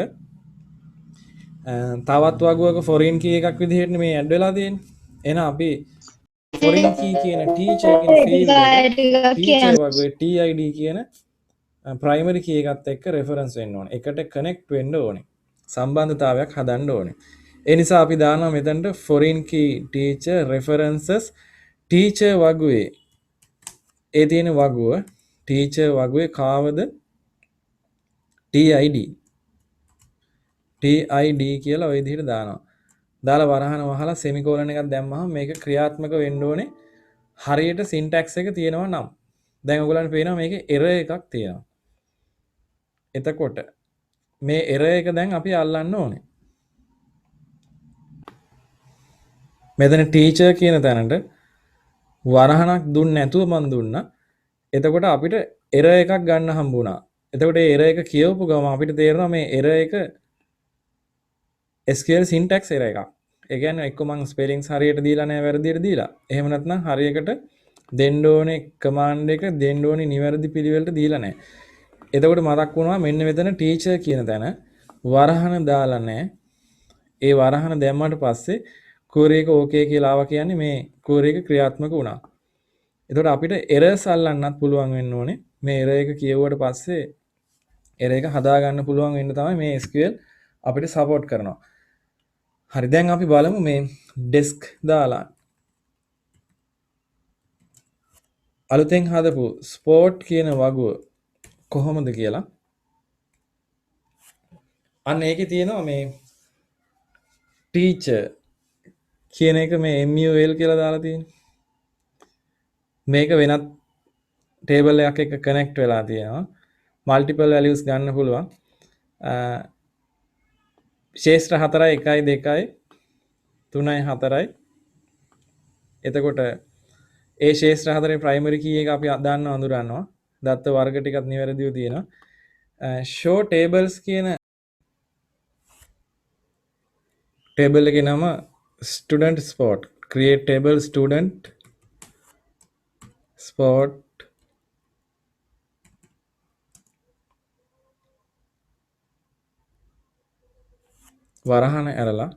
තවත් වගුවක foreign key එකක් විදිහට මේ ඇඩ් වෙලා තියෙන්නේ. එහෙනම් අපි foreign key කියන teacher කියන field එක teacher වගුවේ TID කියන primary key එකත් එක්ක reference වෙන්න ඕනේ. එකට connect වෙන්න ඕනේ. සම්බන්ධතාවයක් හදන්න ඕනේ. ඒ නිසා අපි දානවා මෙතනට foreign key teacher references teacher වගුවේ ඒ තියෙන වගුව teacher වගුවේ කාවද TID TID කියලා ওই විදිහට දානවා. දාලා වරහන වහලා semicolon එකක් දැම්මහම මේක ක්‍රියාත්මක වෙන්න ඕනේ හරියට syntax එක තියෙනවා නම්. දැන් ඔයගොල්ලන්ට පේනවා මේකේ error එකක් තියෙනවා. එතකොට මේ error එක දැන් අපි අල්ලන්න ඕනේ. මෙතන teacher කියන තැනට වරහනක් දුන්නේ නැතුව මන් දුන්නා. එතකොට අපිට error එකක් ගන්න හම්බුණා. එතකොට ඒ error එක කියවපු ගමන් අපිට තේරෙනවා මේ error එක SQL syntax error එකක්. ඒ කියන්නේ එක්ක මං spellings හරියට දීලා නැහැ වැරදියට දීලා. එහෙම නැත්නම් හරියකට දෙන්න ඕනේ command එක දෙන්න ඕනේ නිවැරදි පිළිවෙලට දීලා නැහැ. එතකොට මතක් වුණා මෙන්න මෙතන teacher කියන තැන වරහන දාලා නැහැ. ඒ වරහන දැම්මට පස්සේ query එක okay කියලා ආවා කියන්නේ මේ query එක ක්‍රියාත්මක වුණා. එතකොට අපිට errors අල්ලන්නත් පුළුවන් වෙන්න ඕනේ. මේ error එක කියවුවට පස්සේ error එක හදා ගන්න පුළුවන් වෙන්න තමයි මේ SQL අපිට support කරනවා. හරි දැන් අපි බලමු මේ desk දාලා අලුතෙන් හදපු sport කියන වගුව කොහොමද කියලා. අන්න ඒකේ තියෙනවා මේ teacher කියන එක මේ MUL කියලා දාලා තියෙනවා. මේක වෙනත් table එකක් එක්ක connect වෙලා තියෙනවා. multiple values ගන්න පුළුවන්. ශේෂ්ත්‍ර 4යි 1යි 2යි 3යි 4යි. එතකොට ඒ ශේෂ්ත්‍ර 4ේ primary key එක අපි දාන්න අඳුරනවා. දත්ත වර්ග ටිකත් නිවැරදිව තියෙනවා. show tables කියන table එකේ නම student sport. create table student sport වරහන ඇරලා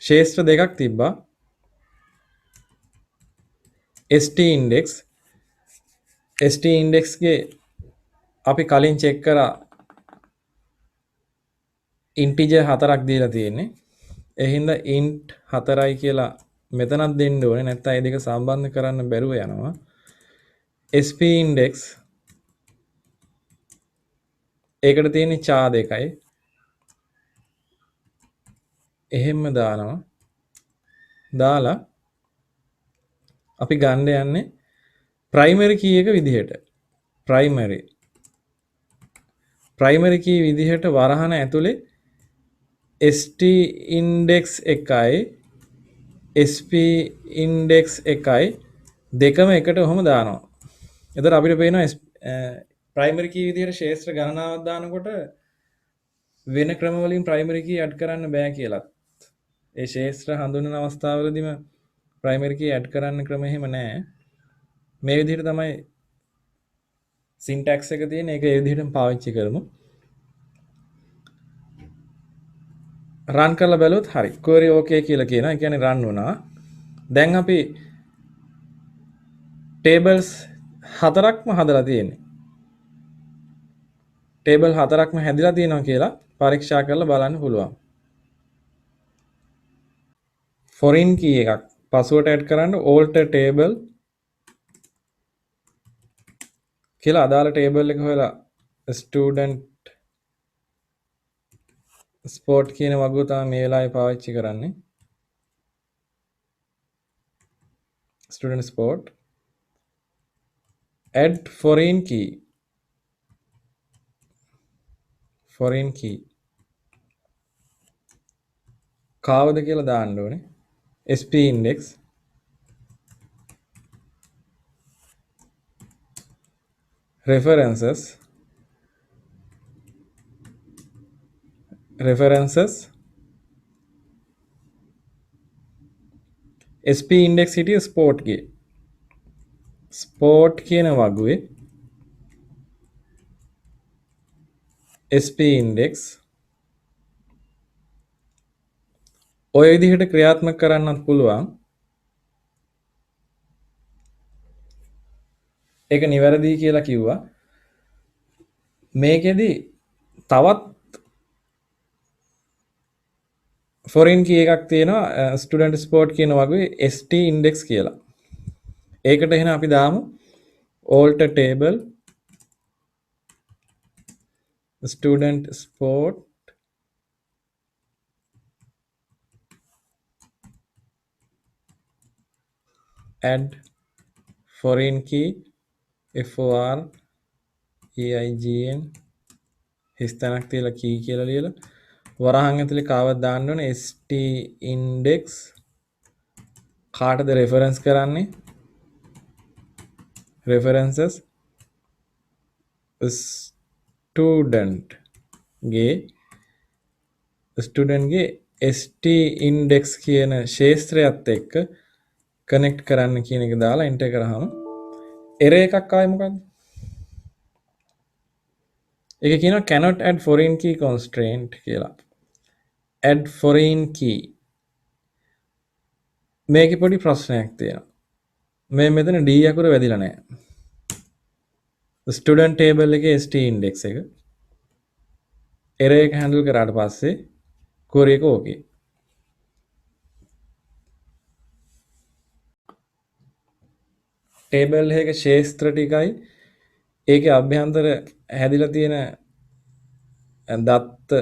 ශේෂ්ත්‍ර දෙකක් තිබ්බා. st index ගේ අපි කලින් චෙක් කරා integer 4ක් දීලා තියෙන්නේ. ඒ හින්දා int 4යි කියලා මෙතනක් දෙන්න ඕනේ. නැත්නම් මේ දෙක සම්බන්ධ කරන්න බැරුව යනවා. sp index ඒකට තියෙන්නේ char 2යි. එහෙම දානවා. දාලා අපි ගන්න යන්නේ primary key එක විදිහට. primary key විදිහට වරහන ඇතුලේ st index 1යි sp index 1යි දෙකම එකට ඔහොම දානවා. එතකොට අපිට පේනවා primary key විදිහට ශේෂ්ත්‍ර ගණනාවක් දානකොට වෙන ක්‍රම වලින් primary key add කරන්න බෑ කියලා. ඒ ශේෂ්ත්‍ර හඳුනන අවස්ථාවවලදීම primary key add කරන්න ක්‍රම එහෙම නැහැ. මේ විදිහට තමයි syntax එක තියෙන. ඒක ඒ විදිහටම පාවිච්චි කරමු. run කරලා බැලුවොත් හරි. query okay කියලා කියනවා. ඒ කියන්නේ run වුණා. දැන් අපි tables 4ක්ම හදලා තියෙන්නේ. table 4ක්ම හැදිලා තියෙනවා කියලා පරීක්ෂා කරලා බලන්න පුළුවන්. foreign key එකක් password add කරන්න alter table කියලා අදාළ table එක හොයලා student sport කියන වගුව තමයි මේ වෙලාවේ පාවිච්චි කරන්නේ. student sport add foreign key කාවද කියලා දාන්න ඕනේ. sp index references sp index හිටිය sport ගේ sport කියන වගුවේ sp index ඔය විදිහට ක්‍රියාත්මක කරන්නත් පුළුවන්. ඒක නිවැරදි කියලා කිව්වා. මේකෙදි තවත් foreign key එකක් තියෙනවා student sport කියන වගේ st index කියලා. ඒකට එහෙනම් අපි දාමු alter table student sport add foreign key FOREIGN හිස්තැනක් තියලා key කියලා ලියලා වරහන් ඇතුලේ කාවත් දාන්න ඕනේ st index කාටද reference කරන්නේ references student ගේ st index කියන ශේත්‍රයත් එක්ක connect කරන්න කියන එක දාලා enter කරාම error එකක් ආවේ මොකද්ද? ඒක කියනවා cannot add foreign key constraint කියලා. add foreign key මේකේ පොඩි ප්‍රශ්නයක් තියෙනවා. මේ මෙතන D අකුර වැදිලා නැහැ. student table එකේ st index එක error එක handle කරාට පස්සේ query එක okay. table එකක ශේත්‍ර ටිකයි ඒකේ අභ්‍යන්තර හැදිලා තියෙන දත්ත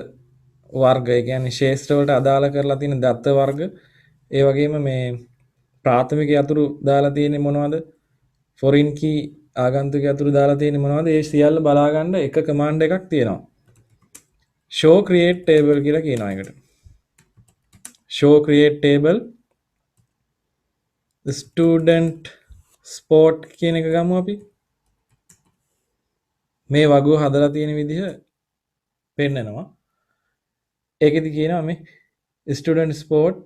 වර්ග ඒ කියන්නේ ශේත්‍ර වලට අදාළ කරලා තියෙන දත්ත වර්ග ඒ වගේම මේ ප්‍රාථමික යතුරු දාලා තියෙන්නේ මොනවද foreign key ආගන්තුක යතුරු දාලා තියෙන්නේ මොනවද ඒ සියල්ල බලා ගන්න එක command එකක් තියෙනවා show create table කියලා කියනවා එකට show create table student sport කියන එක ගමු අපි මේ වගුව හදලා තියෙන විදිහ පෙන්නනවා ඒකෙදි කියනවා මේ student sport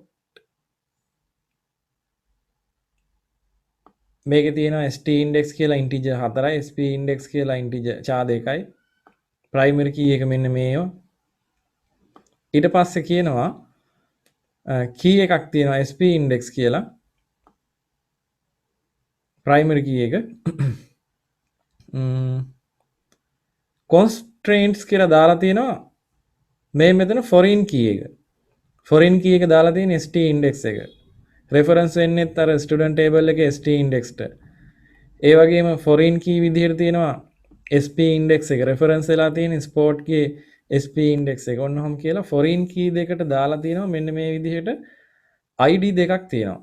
මේකේ තියෙනවා st index කියලා integer 4යි sp index කියලා integer char 2යි primary key එක මෙන්න මේව ඊට පස්සේ කියනවා key එකක් තියෙනවා sp index කියලා primary key එක constraints කියලා දාලා තියෙනවා මේ මෙතන foreign key එක දාලා තියෙන st index එක reference වෙන්නේත් අර student table එකේ st index ට ඒ වගේම foreign key විදිහට තියෙනවා sp index එක reference වෙලා තියෙන sport කේ sp index එක ඔන්නෝම කියලා foreign key දෙකට දාලා තියෙනවා මෙන්න මේ විදිහට id දෙකක් තියෙනවා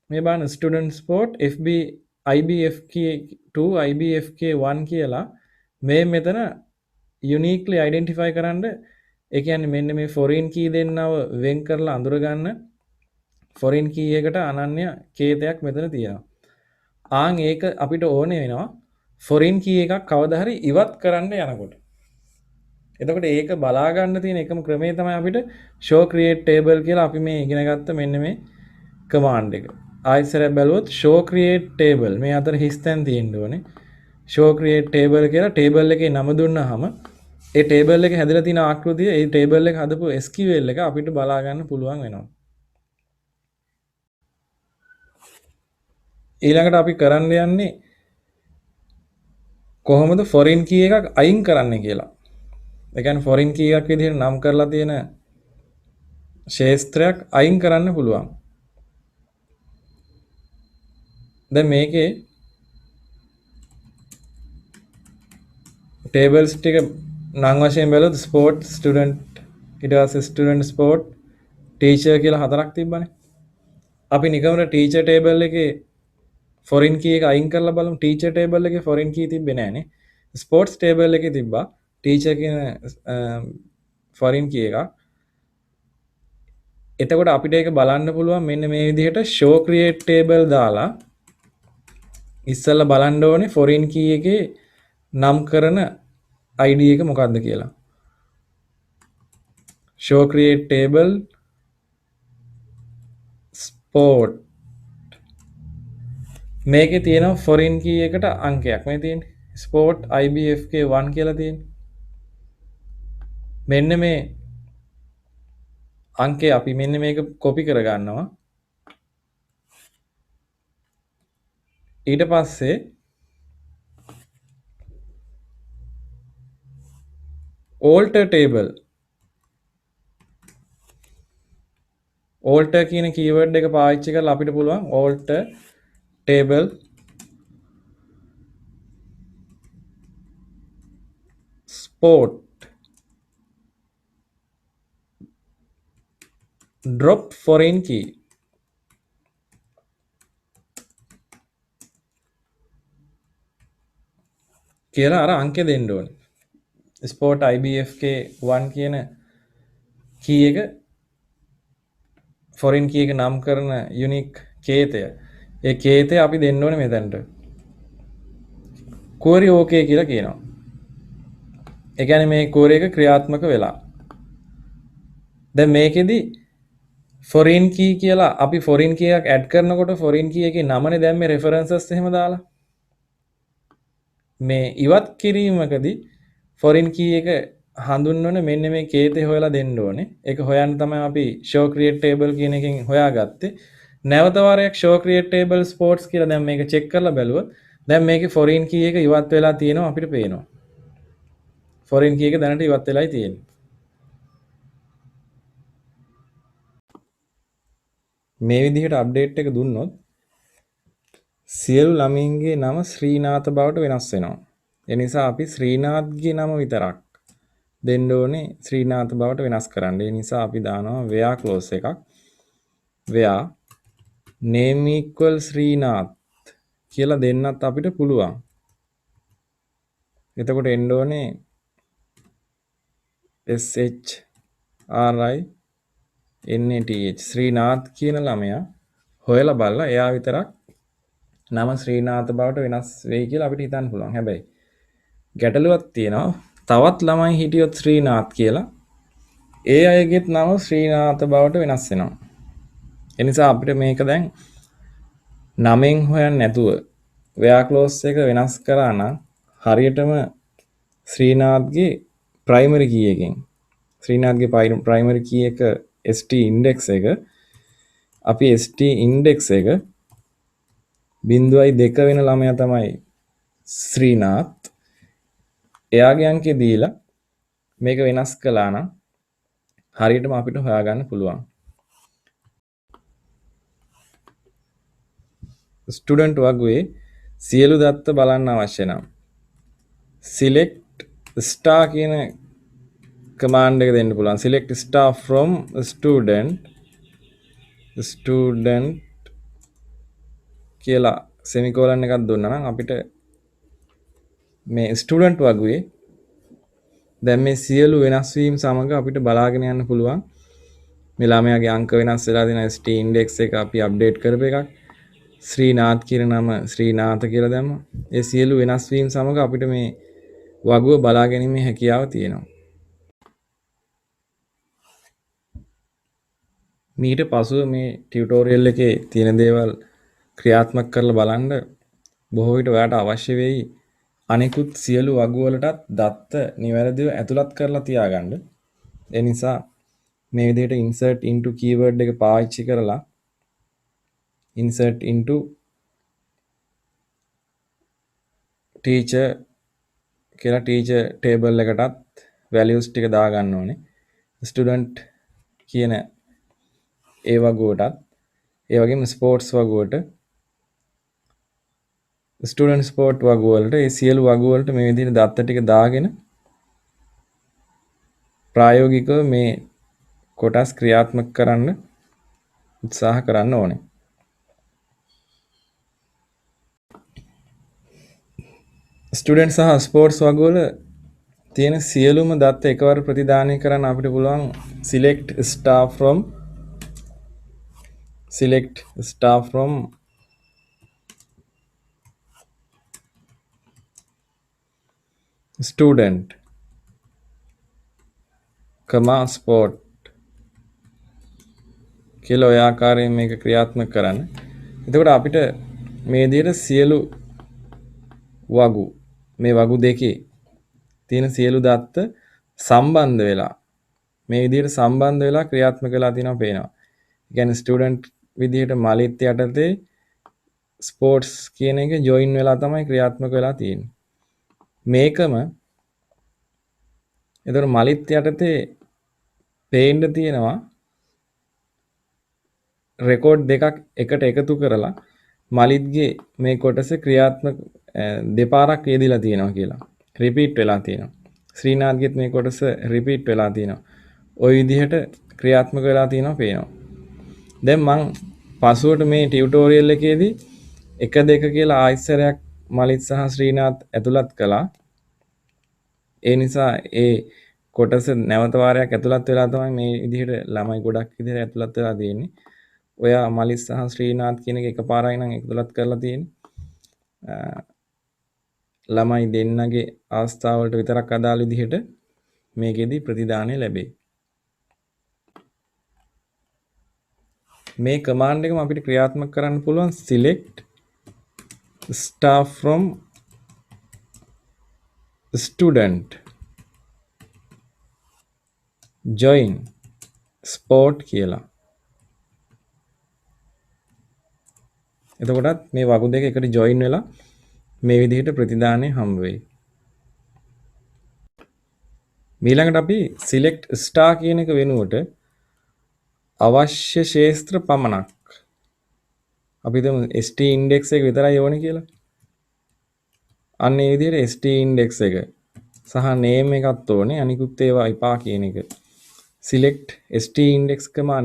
මේ බලන්න student sport fb ibfk2 ibfk1 කියලා මේ මෙතන uniquely identify කරන්න ඒ කියන්නේ මෙන්න මේ foreign key දෙන්නව වෙන් කරලා අඳුර ගන්න foreign key එකට අනන්‍ය කේතයක් මෙතන තියෙනවා. ආන් ඒක අපිට ඕනේ වෙනවා foreign key එකක් කවදා හරි ඉවත් කරන්න යනකොට. එතකොට ඒක බලා ගන්න තියෙන එකම ක්‍රමය තමයි අපිට show create table කියලා අපි මේ ඉගෙන ගත්ත මෙන්න මේ command එක. ආයෙත් බැලුවොත් show create table මේ අතර හිස්තැන් තියෙන්න ඕනේ. show create table කියලා table එකේ නම දුන්නාම ඒ table එක හැදලා තියෙන ආකෘතිය ඒ table එක හදපු SQL එක අපිට බලා ගන්න පුළුවන් වෙනවා. ඊළඟට අපි කරන්න යන්නේ කොහොමද foreign key එකක් අයින් කරන්නේ කියලා. ඒ කියන්නේ foreign key එකක් විදිහට නම් කරලා තියෙන ශේත්‍රයක් අයින් කරන්න පුළුවන්. දැන් මේකේ tables ටික නම් වශයෙන් බැලුවොත් sport student ඊට පස්සේ student sport teacher කියලා හතරක් තිබ්බනේ. අපි නිකම්ම teacher table එකේ foreign key එක අයින් කරලා බලමු. teacher table එකේ foreign key තිබ්බේ නැහනේ. sports table එකේ තිබ්බා teacher කියන foreign key එක. එතකොට අපිට ඒක බලන්න පුළුවන් මෙන්න මේ විදිහට show create table දාලා ඉස්සෙල්ලා බලන්න ඕනේ foreign key එකේ නම් කරන id එක මොකක්ද කියලා. show create table sport මේකේ තියෙනවා foreign key එකට අංකයක් මේ තියෙන්නේ sport ibfk1 කියලා තියෙන්නේ. මෙන්න මේ අංකය අපි මෙන්න මේක copy කර ගන්නවා. ඊට පස්සේ alter table alter කියන keyword එක පාවිච්චි කරලා අපිට පුළුවන් alter table sport drop foreign key කියලා අර අංකය දෙන්න ඕනේ. ස්පෝර්ට් IBFK1 කියන කී එක ෆොරින් කී එක නම් කරන යුනික් කේතය. ඒ කේතය අපි දෙන්න ඕනේ මෙතනට. query okay කියලා කියනවා. ඒ කියන්නේ මේ query එක ක්‍රියාත්මක වෙලා. දැන් මේකෙදි ෆොරින් කී කියලා අපි ෆොරින් කී එකක් ඇඩ් කරනකොට ෆොරින් කී එකේ නමනේ දැම්මේ රෙෆරන්සස් එහෙම දාලා. මේ ඉවත් කිරීමකදී ෆොරින් කී එක හඳුන්වන මෙන්න මේ කේතේ හොයලා දෙන්න ඕනේ. ඒක හොයන්න තමයි අපි show create table කියන එකෙන් හොයාගත්තේ. නැවත වාරයක් show create table sports කියලා දැන් මේක check කරලා බැලුවොත් දැන් මේකේ foreign key එක ඉවත් වෙලා තියෙනවා අපිට පේනවා. foreign key එක දැනට ඉවත් වෙලායි තියෙන්නේ. මේ විදිහට අප්ඩේට් එක දුන්නොත් සියලු ළමින්ගේ නම ශ්‍රීනාත බවට වෙනස් වෙනවා. ඒ නිසා අපි ශ්‍රීනාත්ගේ නම විතරක් දෙන්න ඕනේ ශ්‍රීනාත් බවට වෙනස් කරන්න. ඒ නිසා අපි දානවා where clause එකක්. where name equal ශ්‍රීනාත් කියලා දෙන්නත් අපිට පුළුවන්. එතකොට එන්න ඕනේ SHRINATH ශ්‍රීනාත් කියන ළමයා හොයලා බලලා එයා විතරක් නම ශ්‍රීනාත් බවට වෙනස් වෙයි කියලා අපිට හිතන්න පුළුවන්. හැබැයි ගැටලුවක් තියෙනවා. තවත් ළමයි හිටියොත් ශ්‍රීනාත් කියලා ඒ අයගෙත් නම ශ්‍රීනාත් බවට වෙනස් වෙනවා. ඒ නිසා අපිට මේක දැන් නමෙන් හොයන්න නැතුව where clause එක වෙනස් කරා නම් හරියටම ශ්‍රීනාත්ගේ primary key එකෙන් ශ්‍රීනාත්ගේ primary key එක st index එක අපි st index එක 0.2 වෙන ළමයා තමයි ශ්‍රීනාත්. එයාගේ අංකය දීලා මේක වෙනස් කළා නම් හරියටම අපිට හොයාගන්න පුළුවන්. ස්ටුඩන්ට් වගුවේ සියලු දත්ත බලන්න අවශ්‍ය නම් select star කියන command එක දෙන්න පුළුවන්. select star from student කියලා semicolon එකක් දුන්නා නම් අපිට මේ ස්ටුඩන්ට් වගුවේ දැන් මේ සියලු වෙනස් වීම් සමග අපිට බලාගෙන යන්න පුළුවන්. මේ ළමයාගේ අංක වෙනස් වෙලා තියෙන ST index එක අපි අප්ඩේට් කරපු එකක්. ශ්‍රීනාත් කියන නම ශ්‍රීනාත කියලා දැම්මා. ඒ සියලු වෙනස් වීම් සමග අපිට මේ වගුව බලා ගැනීමේ හැකියාව තියෙනවා. මීට පසුව මේ ටියුටෝරියල් එකේ තියෙන දේවල් ක්‍රියාත්මක කරලා බලන්න බොහෝ විට ඔයාලට අවශ්‍ය වෙයි අනෙකුත් සියලු වගු වලටත් දත්ත නිවැරදිව ඇතුළත් කරලා තියාගන්න. ඒ නිසා මේ විදිහට insert into keyword එක පාවිච්චි කරලා insert into teacher කියලා teacher table එකටත් values ටික දාගන්න ඕනේ. student කියන ඒ වගුවටත් ඒ වගේම sports වගුවට ස්ටුඩන්ට් ස්පෝර්ට් වගුව වලට ඒ සියලු වගුව වලට මේ විදිහට දත්ත ටික දාගෙන ප්‍රායෝගිකව මේ කොටස් ක්‍රියාත්මක කරන්න උත්සාහ කරන්න ඕනේ. ස්ටුඩන්ට් සහ ස්පෝර්ට්ස් වගුව වල තියෙන සියලුම දත්ත එකවර ප්‍රතිදානය කරන්න අපිට පුළුවන් select star from student sport කියලා ඔය ආකාරයෙන් මේක ක්‍රියාත්මක කරන්න. එතකොට අපිට මේ විදිහට සියලු වගු මේ වගු දෙකේ තියෙන සියලු දත්ත සම්බන්ධ වෙලා මේ විදිහට සම්බන්ධ වෙලා ක්‍රියාත්මක වෙලා තියෙනවා පේනවා. ඒ කියන්නේ ස්ටුඩන්ට් විදිහට මලිත් යටතේ ස්පෝර්ට්ස් කියන එක ජොයින් වෙලා තමයි ක්‍රියාත්මක වෙලා තියෙන්නේ. මේකම එතකොට මලිත් යටතේ පේන්න තියෙනවා රෙකෝඩ් දෙකක් එකට එකතු කරලා මලිත්ගේ මේ කොටස ක්‍රියාත්මක දෙපාරක් යෙදিলা තියෙනවා කියලා. රිපීට් වෙලා තියෙනවා. ශ්‍රීනාත්ගෙත් මේ කොටස රිපීට් වෙලා තියෙනවා. ওই විදිහට ක්‍රියාත්මක වෙලා තියෙනවා පේනවා. දැන් මං පසුවට මේ ටියුටෝරියල් එකේදී 1 2 කියලා ආයතනයක් මලිත් සහ ශ්‍රීනාත් ඇතුළත් කළා. ඒ නිසා ඒ කොටස නැවත වාරයක් ඇතුළත් වෙලා තමයි මේ විදිහට ළමයි ගොඩක් විදිහට ඇතුළත් වෙලා තියෙන්නේ. ඔයා මලිත් සහ ශ්‍රීනාත් කියන එක එකපාරයි නම් ඇතුළත් කරලා තියෙන්නේ. ළමයි දෙන්නගේ අවස්ථාවලට විතරක් අදාළ විදිහට මේකෙදි ප්‍රතිදානය ලැබේ. මේ කමාන්ඩ් එකම අපිට ක්‍රියාත්මක කරන්න පුළුවන් select staff from student join sport කියලා. එතකොටත් මේ වගු දෙක එකට join වෙලා මේ විදිහට ප්‍රතිදානය හම්බ වෙයි. ඊළඟට අපි select star කියන එක වෙනුවට අවශ්‍ය ක්ෂේත්‍ර පමණක් අපි හිතමු ST index එක විතරයි ඕනේ කියලා. අන්න ඒ විදිහට ST index එක සහ name එකත් ඕනේ. අනිකුත් ඒවා එපා කියන එක. select ST index,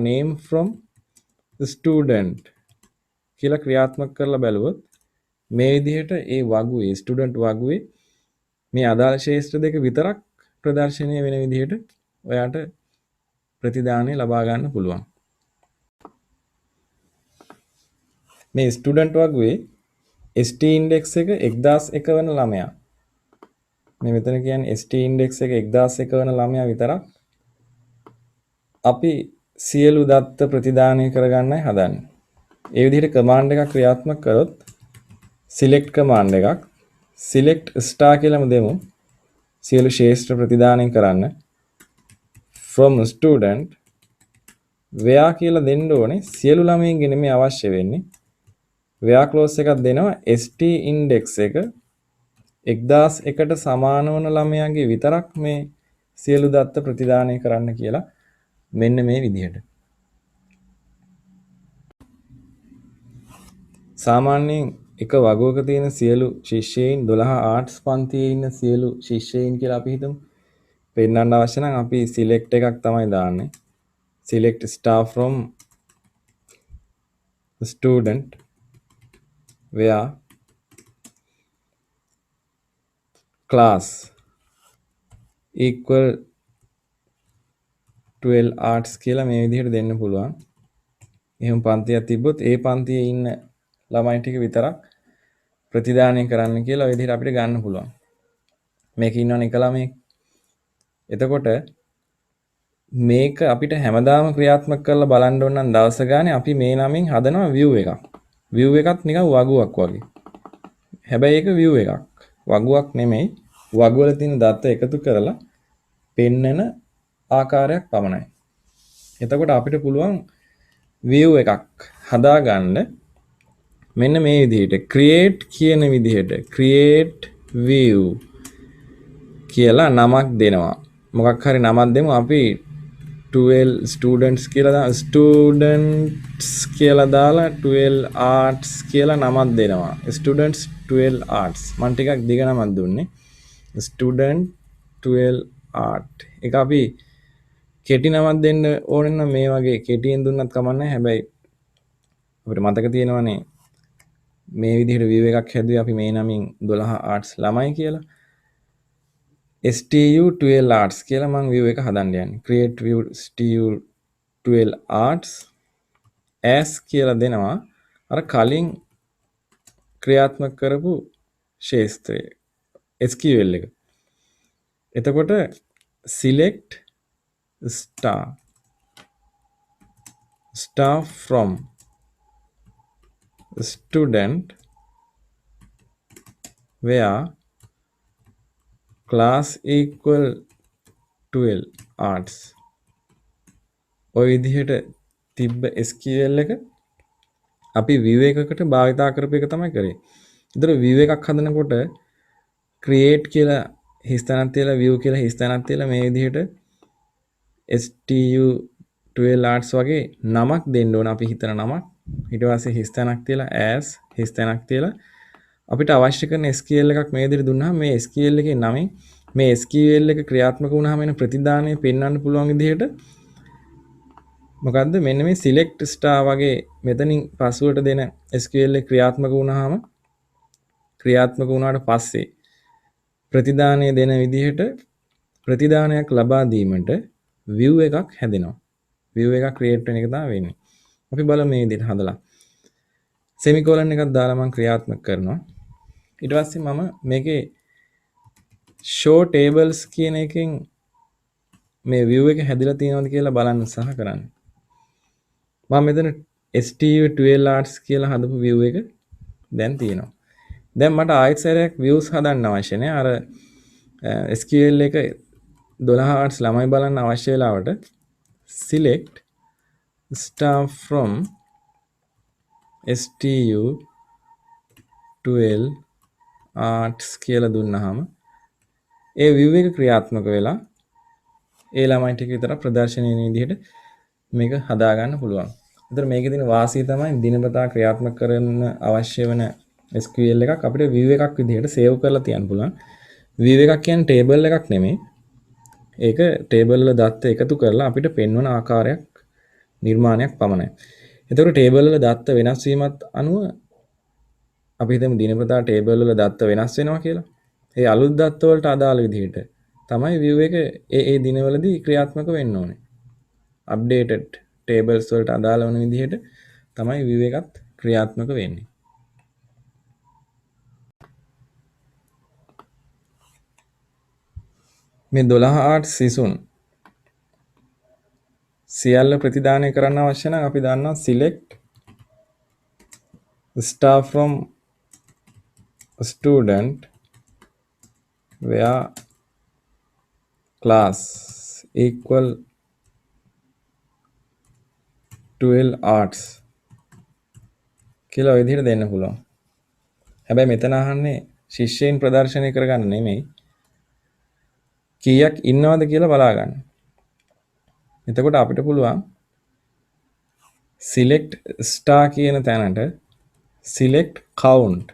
name from student කියලා ක්‍රියාත්මක කරලා බැලුවොත් මේ විදිහට ඒ වගුවේ ස්ටුඩන්ට් වගුවේ මේ අදාළ ක්ෂේත්‍ර දෙක විතරක් ප්‍රදර්ශනය වෙන විදිහට ඔයාට ප්‍රතිදානය ලබා ගන්න පුළුවන්. මේ ස්ටුඩන්ට් වගුවේ ST index එක 1001 වෙන ළමයා. මේ මෙතන කියන්නේ ST index එක 1001 වෙන ළමයා විතරක් අපි සියලු දත්ත ප්‍රතිදානය කරගන්නයි හදන්නේ. ඒ විදිහට කමාන්ඩ් එකක් ක්‍රියාත්මක කරොත් select කමාන්ඩ් එකක් select star කියලාම දෙමු. සියලු ක්ෂේත්‍ර ප්‍රතිදානය කරන්න. from student where කියලා දෙන්න ඕනේ. සියලු ළමයින්ගේ නෙමෙයි අවශ්‍ය වෙන්නේ. where clause එකක් දෙනවා ST index එක 1001ට සමාන වන ළමයාගේ විතරක් මේ සියලු දත්ත ප්‍රතිදානය කරන්න කියලා මෙන්න මේ විදිහට. සාමාන්‍යයෙන් එක වගුවක තියෙන සියලු ශිෂ්‍යයින් 12 ආර්ට්ස් පන්තියේ ඉන්න සියලු ශිෂ්‍යයින් කියලා අපි හිතමු. පෙන්වන්න අවශ්‍ය නම් අපි select එකක් තමයි දාන්නේ. select staff from student where class equal 12 arts කියලා මේ විදිහට දෙන්න පුළුවන්. එහෙම පන්තියක් තිබ්බොත් ඒ පන්තියේ ඉන්න ළමයි ටික විතරක් ප්‍රතිදානය කරන්න කියලා ඔය විදිහට අපිට ගන්න පුළුවන්. මේක ඉන්නවනේ එක ළමෙක්. එතකොට මේක අපිට හැමදාම ක්‍රියාත්මක කරලා බලන්න ඕන නම් දවස ගානේ අපි මේ නමින් හදනවා view එකක්. view එකත් නිකන් වගුවක් වගේ. හැබැයි ඒක view එකක්. වගුවක් නෙමෙයි. වගු වල තියෙන දත්ත එකතු කරලා පෙන්නන ආකාරයක් පමණයි. එතකොට අපිට පුළුවන් view එකක් හදාගන්න මෙන්න මේ විදිහට create කියන විදිහට create view කියලා නමක් දෙනවා. මොකක් හරි නමක් දෙමු අපි 12 students කියලා දාලා 12 arts කියලා නමක් දෙනවා. students 12 arts මම ටිකක් දිග නමක් දුන්නේ. student 12 art එක අපි කෙටි නමක් දෙන්න ඕනේ නම් මේ වගේ කෙටියෙන් දුන්නත් කමක් නැහැ. හැබැයි අපිට මතක තියෙනවනේ මේ විදිහට view එකක් හැදුවේ අපි මේ නමින් 12 arts ළමයි කියලා. STU 12 arts කියලා මම view එක හදන්න යන්නේ. create view STU 12 arts as කියලා දෙනවා. අර කලින් ක්‍රියාත්මක කරපු ක්ෂේත්‍රය SQL එක. එතකොට select star from student where class equal 12 arts ඔය විදිහට තිබ්බ SQL එක අපි view එකකට භාවිතා කරපු එක තමයි කරේ. ඒතර view එකක් හදනකොට create කියලා හිස්තැනක් තියලා view කියලා හිස්තැනක් තියලා මේ විදිහට STU 12 arts වගේ නමක් දෙන්න ඕන අපි හිතන නමක්. ඊට පස්සේ හිස්තැනක් තියලා as හිස්තැනක් තියලා අපිට අවශ්‍ය කරන SQL එකක් මේ විදිහට දුන්නාම මේ SQL එකේ නමින් මේ SQL එක ක්‍රියාත්මක වුණාම එන ප්‍රතිදානය පෙන්වන්න පුළුවන් විදිහට මොකද්ද මෙන්න මේ select star වගේ මෙතනින් පසුවට දෙන SQL එක ක්‍රියාත්මක වුණාට පස්සේ ප්‍රතිදානය දෙන විදිහට ප්‍රතිදානයක් ලබා දීමට view එකක් හැදෙනවා. view එකක් create වෙන එක තමයි වෙන්නේ. අපි බලමු මේ විදිහට හදලා. semicolon එකක් දාලා මම ක්‍රියාත්මක කරනවා. ඊට පස්සේ මම මේකේ show tables කියන එකෙන් මේ view එක හැදිලා තියෙනවද කියලා බලන්න උත්සාහ කරන්න. මම මෙතන stu12 arts කියලා හදපු view එක දැන් තියෙනවා. දැන් මට ආයෙත් සැරයක් views හදන්න අවශ්‍ය නැහැ. අර SQL එක 12 arts ළමයි බලන්න අවශ්‍ය වෙලාවට select star from stu12 arts කියලා දුන්නාම ඒ view එක ක්‍රියාත්මක වෙලා ඒ ළමයි ටික විතර ප්‍රදර්ශනය වෙන විදිහට මේක හදා ගන්න පුළුවන්. ඒතර මේකේ තියෙන වාසිය තමයි දිනපතා ක්‍රියාත්මක කරන්න අවශ්‍ය වෙන SQL එකක් අපිට view එකක් විදිහට save කරලා තියන්න පුළුවන්. view එකක් කියන්නේ table එකක් නෙමෙයි. ඒක table වල දත්ත එකතු කරලා අපිට පෙන්වන ආකාරයක් නිර්මාණයක් පමණයි. එතකොට table වල දත්ත වෙනස් වීමත් අනුව අපි හිතමු දිනපතා table වල දත්ත වෙනස් වෙනවා කියලා. ඒ අලුත් දත්ත වලට අදාළ විදිහට තමයි view එක ඒ දිනවලදී ක්‍රියාත්මක වෙන්න ඕනේ. updated tables වලට අදාළ වන විදිහට තමයි view එකත් ක්‍රියාත්මක වෙන්නේ. මේ 12 ආර්ට් සිසුන් සියල්ල ප්‍රතිදානය කරන්න අවශ්‍ය නම් අපි දන්නවා select star from student where class equal 12 arts කියලා ඔය විදිහට දෙන්න පුළුවන්. හැබැයි මෙතන අහන්නේ ශිෂ්‍යයන් ප්‍රදර්ශනය කරගන්න නෙමෙයි. කීයක් ඉන්නවද කියලා බලා ගන්න. එතකොට අපිට පුළුවන් select star කියන තැනට select count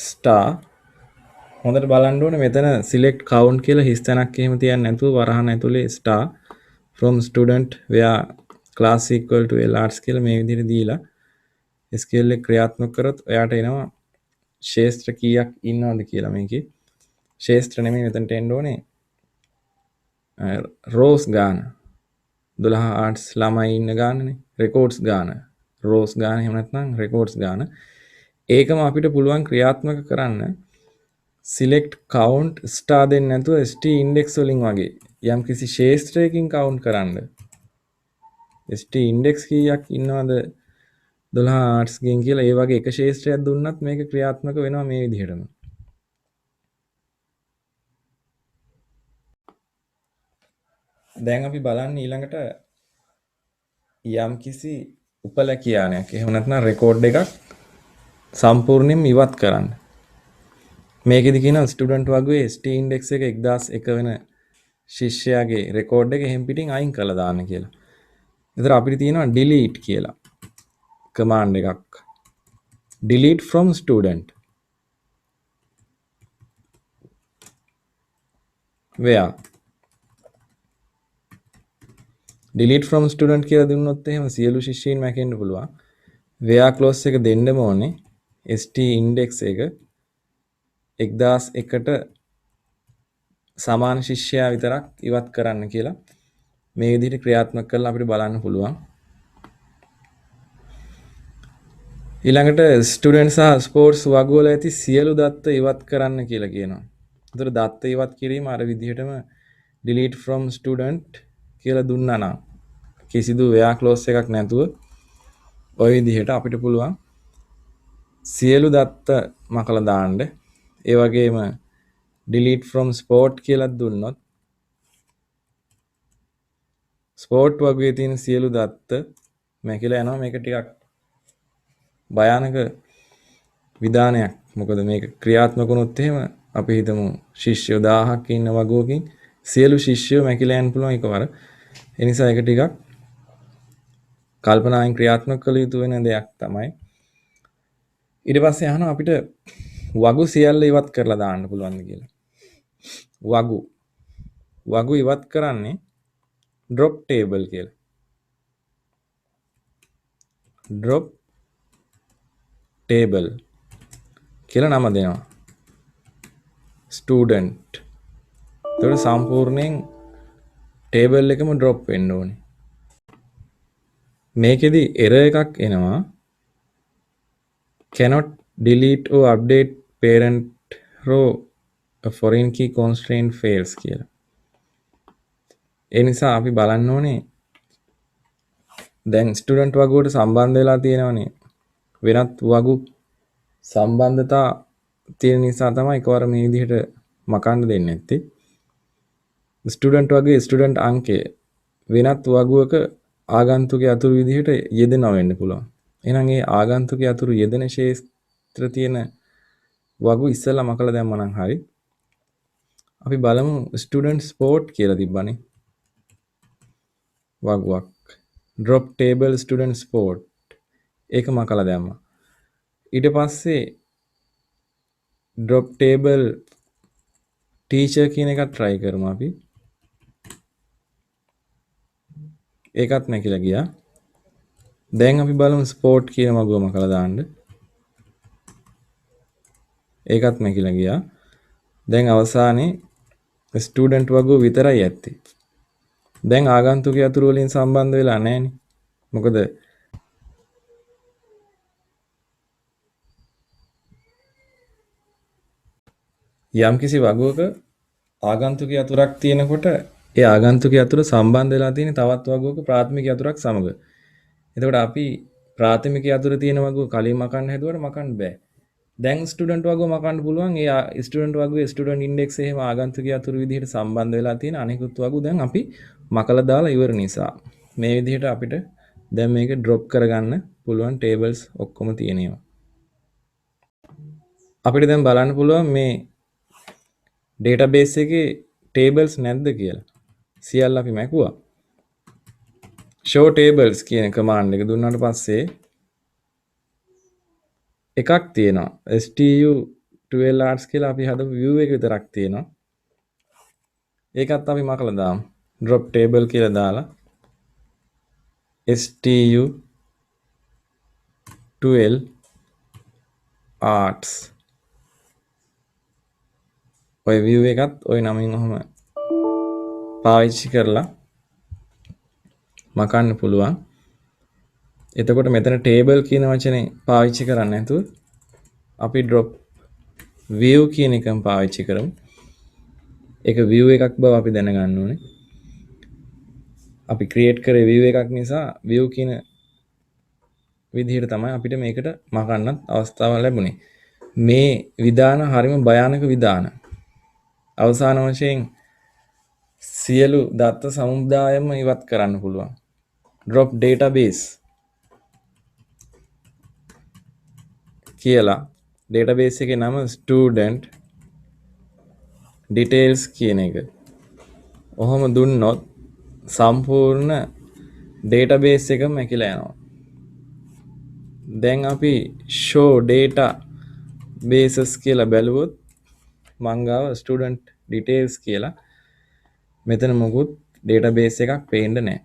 star හොඳට බලන්න ඕනේ මෙතන select count කියලා හිස් තැනක් එහෙම තියන්නේ නැතුව වරහන් ඇතුලේ star from student where class equal to L arts කියලා මේ විදිහට දීලා SQL එක ක්‍රියාත්මක කරොත් ඔයාට එනවා ශේෂ්ත්‍ර කීයක් ඉන්නවද කියලා. මේකේ ශේෂ්ත්‍ර නෙමෙයි මෙතනට එන්න ඕනේ rows ගාන 12 arts ළමයි ඉන්න ගානනේ records ගාන rows ගාන එහෙම නැත්නම් records ගාන ඒකම අපිට පුළුවන් ක්‍රියාත්මක කරන්න select count star දෙන්න නැතුව st index වලින් වගේ යම් කිසි ශේෂ්ත්‍රයකින් count කරන්න st index කීයක් ඉන්නවද 12 arts ගෙන් කියලා ඒ වගේ එක ශේෂ්ත්‍රයක් දුන්නත් මේක ක්‍රියාත්මක වෙනවා මේ විදිහටම. දැන් අපි බලන්නේ ඊළඟට යම් කිසි උපලැකියානයක් එහෙම නැත්නම් රෙකෝඩ් එකක් සම්පූර්ණයෙන්ම ඉවත් කරන්න. මේකෙදි කියනවා ස්ටුඩන්ට් වගේ st index එක 1001 වෙන ශිෂ්‍යයාගේ රෙකෝඩ් එක එහෙම් පිටින් අයින් කරලා දාන්න කියලා. ඒතර අපිට තියෙනවා delete කියලා command එකක්. delete from student where delete from student කියලා දුන්නොත් එහෙම සියලු ශිෂ්‍යයින් මැකෙන්න පුළුවන්. where clause එක දෙන්නම ඕනේ st index එක 1001ට සමාන ශිෂ්‍යයා විතරක් ඉවත් කරන්න කියලා මේ විදිහට ක්‍රියාත්මක කරලා අපිට බලන්න පුළුවන්. ඊළඟට ස්ටුඩන්ට් සහ ස්පෝර්ට්ස් වගවල ඇති සියලු දත්ත ඉවත් කරන්න කියලා කියනවා. ඒතර දත්ත ඉවත් කිරීම අර විදිහටම delete from student කියලා දුන්නා නම් කිසිදු where clause එකක් නැතුව ওই විදිහට අපිට පුළුවන් සියලු දත්ත මකලා දාන්න. ඒ වගේම delete from sport කියලා දුන්නොත් ස්පෝර්ට් වගේ තියෙන සියලු දත්ත මැකිලා යනවා. මේක ටිකක් භයානක විධානයක්. මොකද මේක ක්‍රියාත්මක වුණොත් එහෙම අපි හිතමු ශිෂ්‍යයෝ 1000ක් ඉන්න වගුවකින් සියලු ශිෂ්‍යයෝ මැකිලා යන්න පුළුවන් එකවර. ඒ නිසා ඒක ටිකක් කල්පනාවෙන් ක්‍රියාත්මක කළ යුතු වෙන දෙයක් තමයි. ඊට පස්සේ අහනවා අපිට වගු සියල්ල ඉවත් කරලා දාන්න පුළුවන්ද කියලා. වගු ඉවත් කරන්නේ drop table කියලා. drop table කියලා නම දෙනවා. student. එතකොට සම්පූර්ණයෙන් table එකම drop වෙන්න ඕනේ. මේකෙදි error එකක් එනවා. cannot delete or update parent row a foreign key constraint fails කියලා. ඒ නිසා අපි බලන්න ඕනේ දැන් ස්ටුඩන්ට් වගුවට සම්බන්ධ වෙලා තියෙනවනේ. වෙනත් වගු සම්බන්ධතා තියෙන නිසා තමයි එකවර මේ විදිහට මකන්න දෙන්නේ නැත්තේ. ස්ටුඩන්ට් වගේ ස්ටුඩන්ට් අංකය වෙනත් වගුවක ආගන්තුකයේ අතුරු විදිහට යෙදෙනව වෙන්න පුළුවන්. එහෙනම් ඒ ආගන්තුකයේ අතුරු යෙදෙන ක්ෂේත්‍ර තියෙන වගු ඉස්සෙල්ලා මකලා දැම්මම නම් හරි. අපි බලමු ස්ටුඩන්ට් ස්පෝර්ට් කියලා තිබ්බනේ. වගුවක්. drop table student sport ඒක මකලා දැම්මා. ඊට පස්සේ drop table teacher කියන එකත් try කරමු අපි. ඒකත් නැකිලා ගියා. දැන් අපි බලමු sport කියන වගුව මකලා දාන්න. ඒකත් නැකිලා ගියා. දැන් අවසානයේ student වගුව විතරයි ඇත්තේ. දැන් ආගන්තුකයා අතුරු වලින් සම්බන්ධ වෙලා නැහැනේ. මොකද යම්කිසි වගුවක ආගන්තුකයා අතුරක් තියෙනකොට ඒ ආගන්තුකයා අතුර සම්බන්ධ වෙලා තියෙන තවත් වගුවක ප්‍රාථමික අතුරක් සමග. එතකොට අපි ප්‍රාථමික අතුර තියෙන වගුව කලින් මකන්න හැදුවට මකන්න බෑ. දැන් ස්ටුඩන්ට් වගුව මකන්න පුළුවන්. ඒ ස්ටුඩන්ට් වගුවේ ස්ටුඩන්ට් ඉන්ඩෙක්ස් එහෙම ආගන්තුකයා අතුරු විදිහට සම්බන්ධ වෙලා තියෙන අනිකුත් වගුව දැන් අපි මකලා දාලා ඉවර නිසා මේ විදිහට අපිට දැන් මේක ඩ්‍රොප් කරගන්න පුළුවන් ටේබල්ස් ඔක්කොම තියෙනවා. අපිට දැන් බලන්න පුළුවන් මේ database එකේ tables නැද්ද කියලා. සියල්ල අපි මැකුවා. show tables කියන command එක දුන්නාට පස්සේ එකක් තියෙනවා. stu12arts කියලා අපි හදපු view එක විතරක් තියෙනවා. ඒකත් අපි මකලා දාමු. drop table කියලා දාලා stu12arts ඔය view එකත් ඔය නමින් ඔහම පාවිච්චි කරලා මකන්න පුළුවන්. එතකොට මෙතන table කියන වචනේ පාවිච්චි කරන්නේ නැතුව අපි drop view කියන එකම පාවිච්චි කරමු. ඒක view එකක් බව අපි දැනගන්න ඕනේ. අපි create කරේ view එකක් නිසා view කියන විදිහට තමයි අපිට මේකට මකන්නත් අවස්ථාවක් ලැබුණේ. මේ විධාන හරිම භයානක විධාන. අවසාන වශයෙන් සියලු දත්ත සමුදායම ඉවත් කරන්න පුළුවන්. drop database කියලා database එකේ නම student details කියන එක. ඔහොම දුන්නොත් සම්පූර්ණ database එකම මැකිලා යනවා. දැන් අපි show data bases කියලා බැලුවොත් මංගාව student details කියලා මෙතන මොකුත් database එකක් පේන්න නැහැ.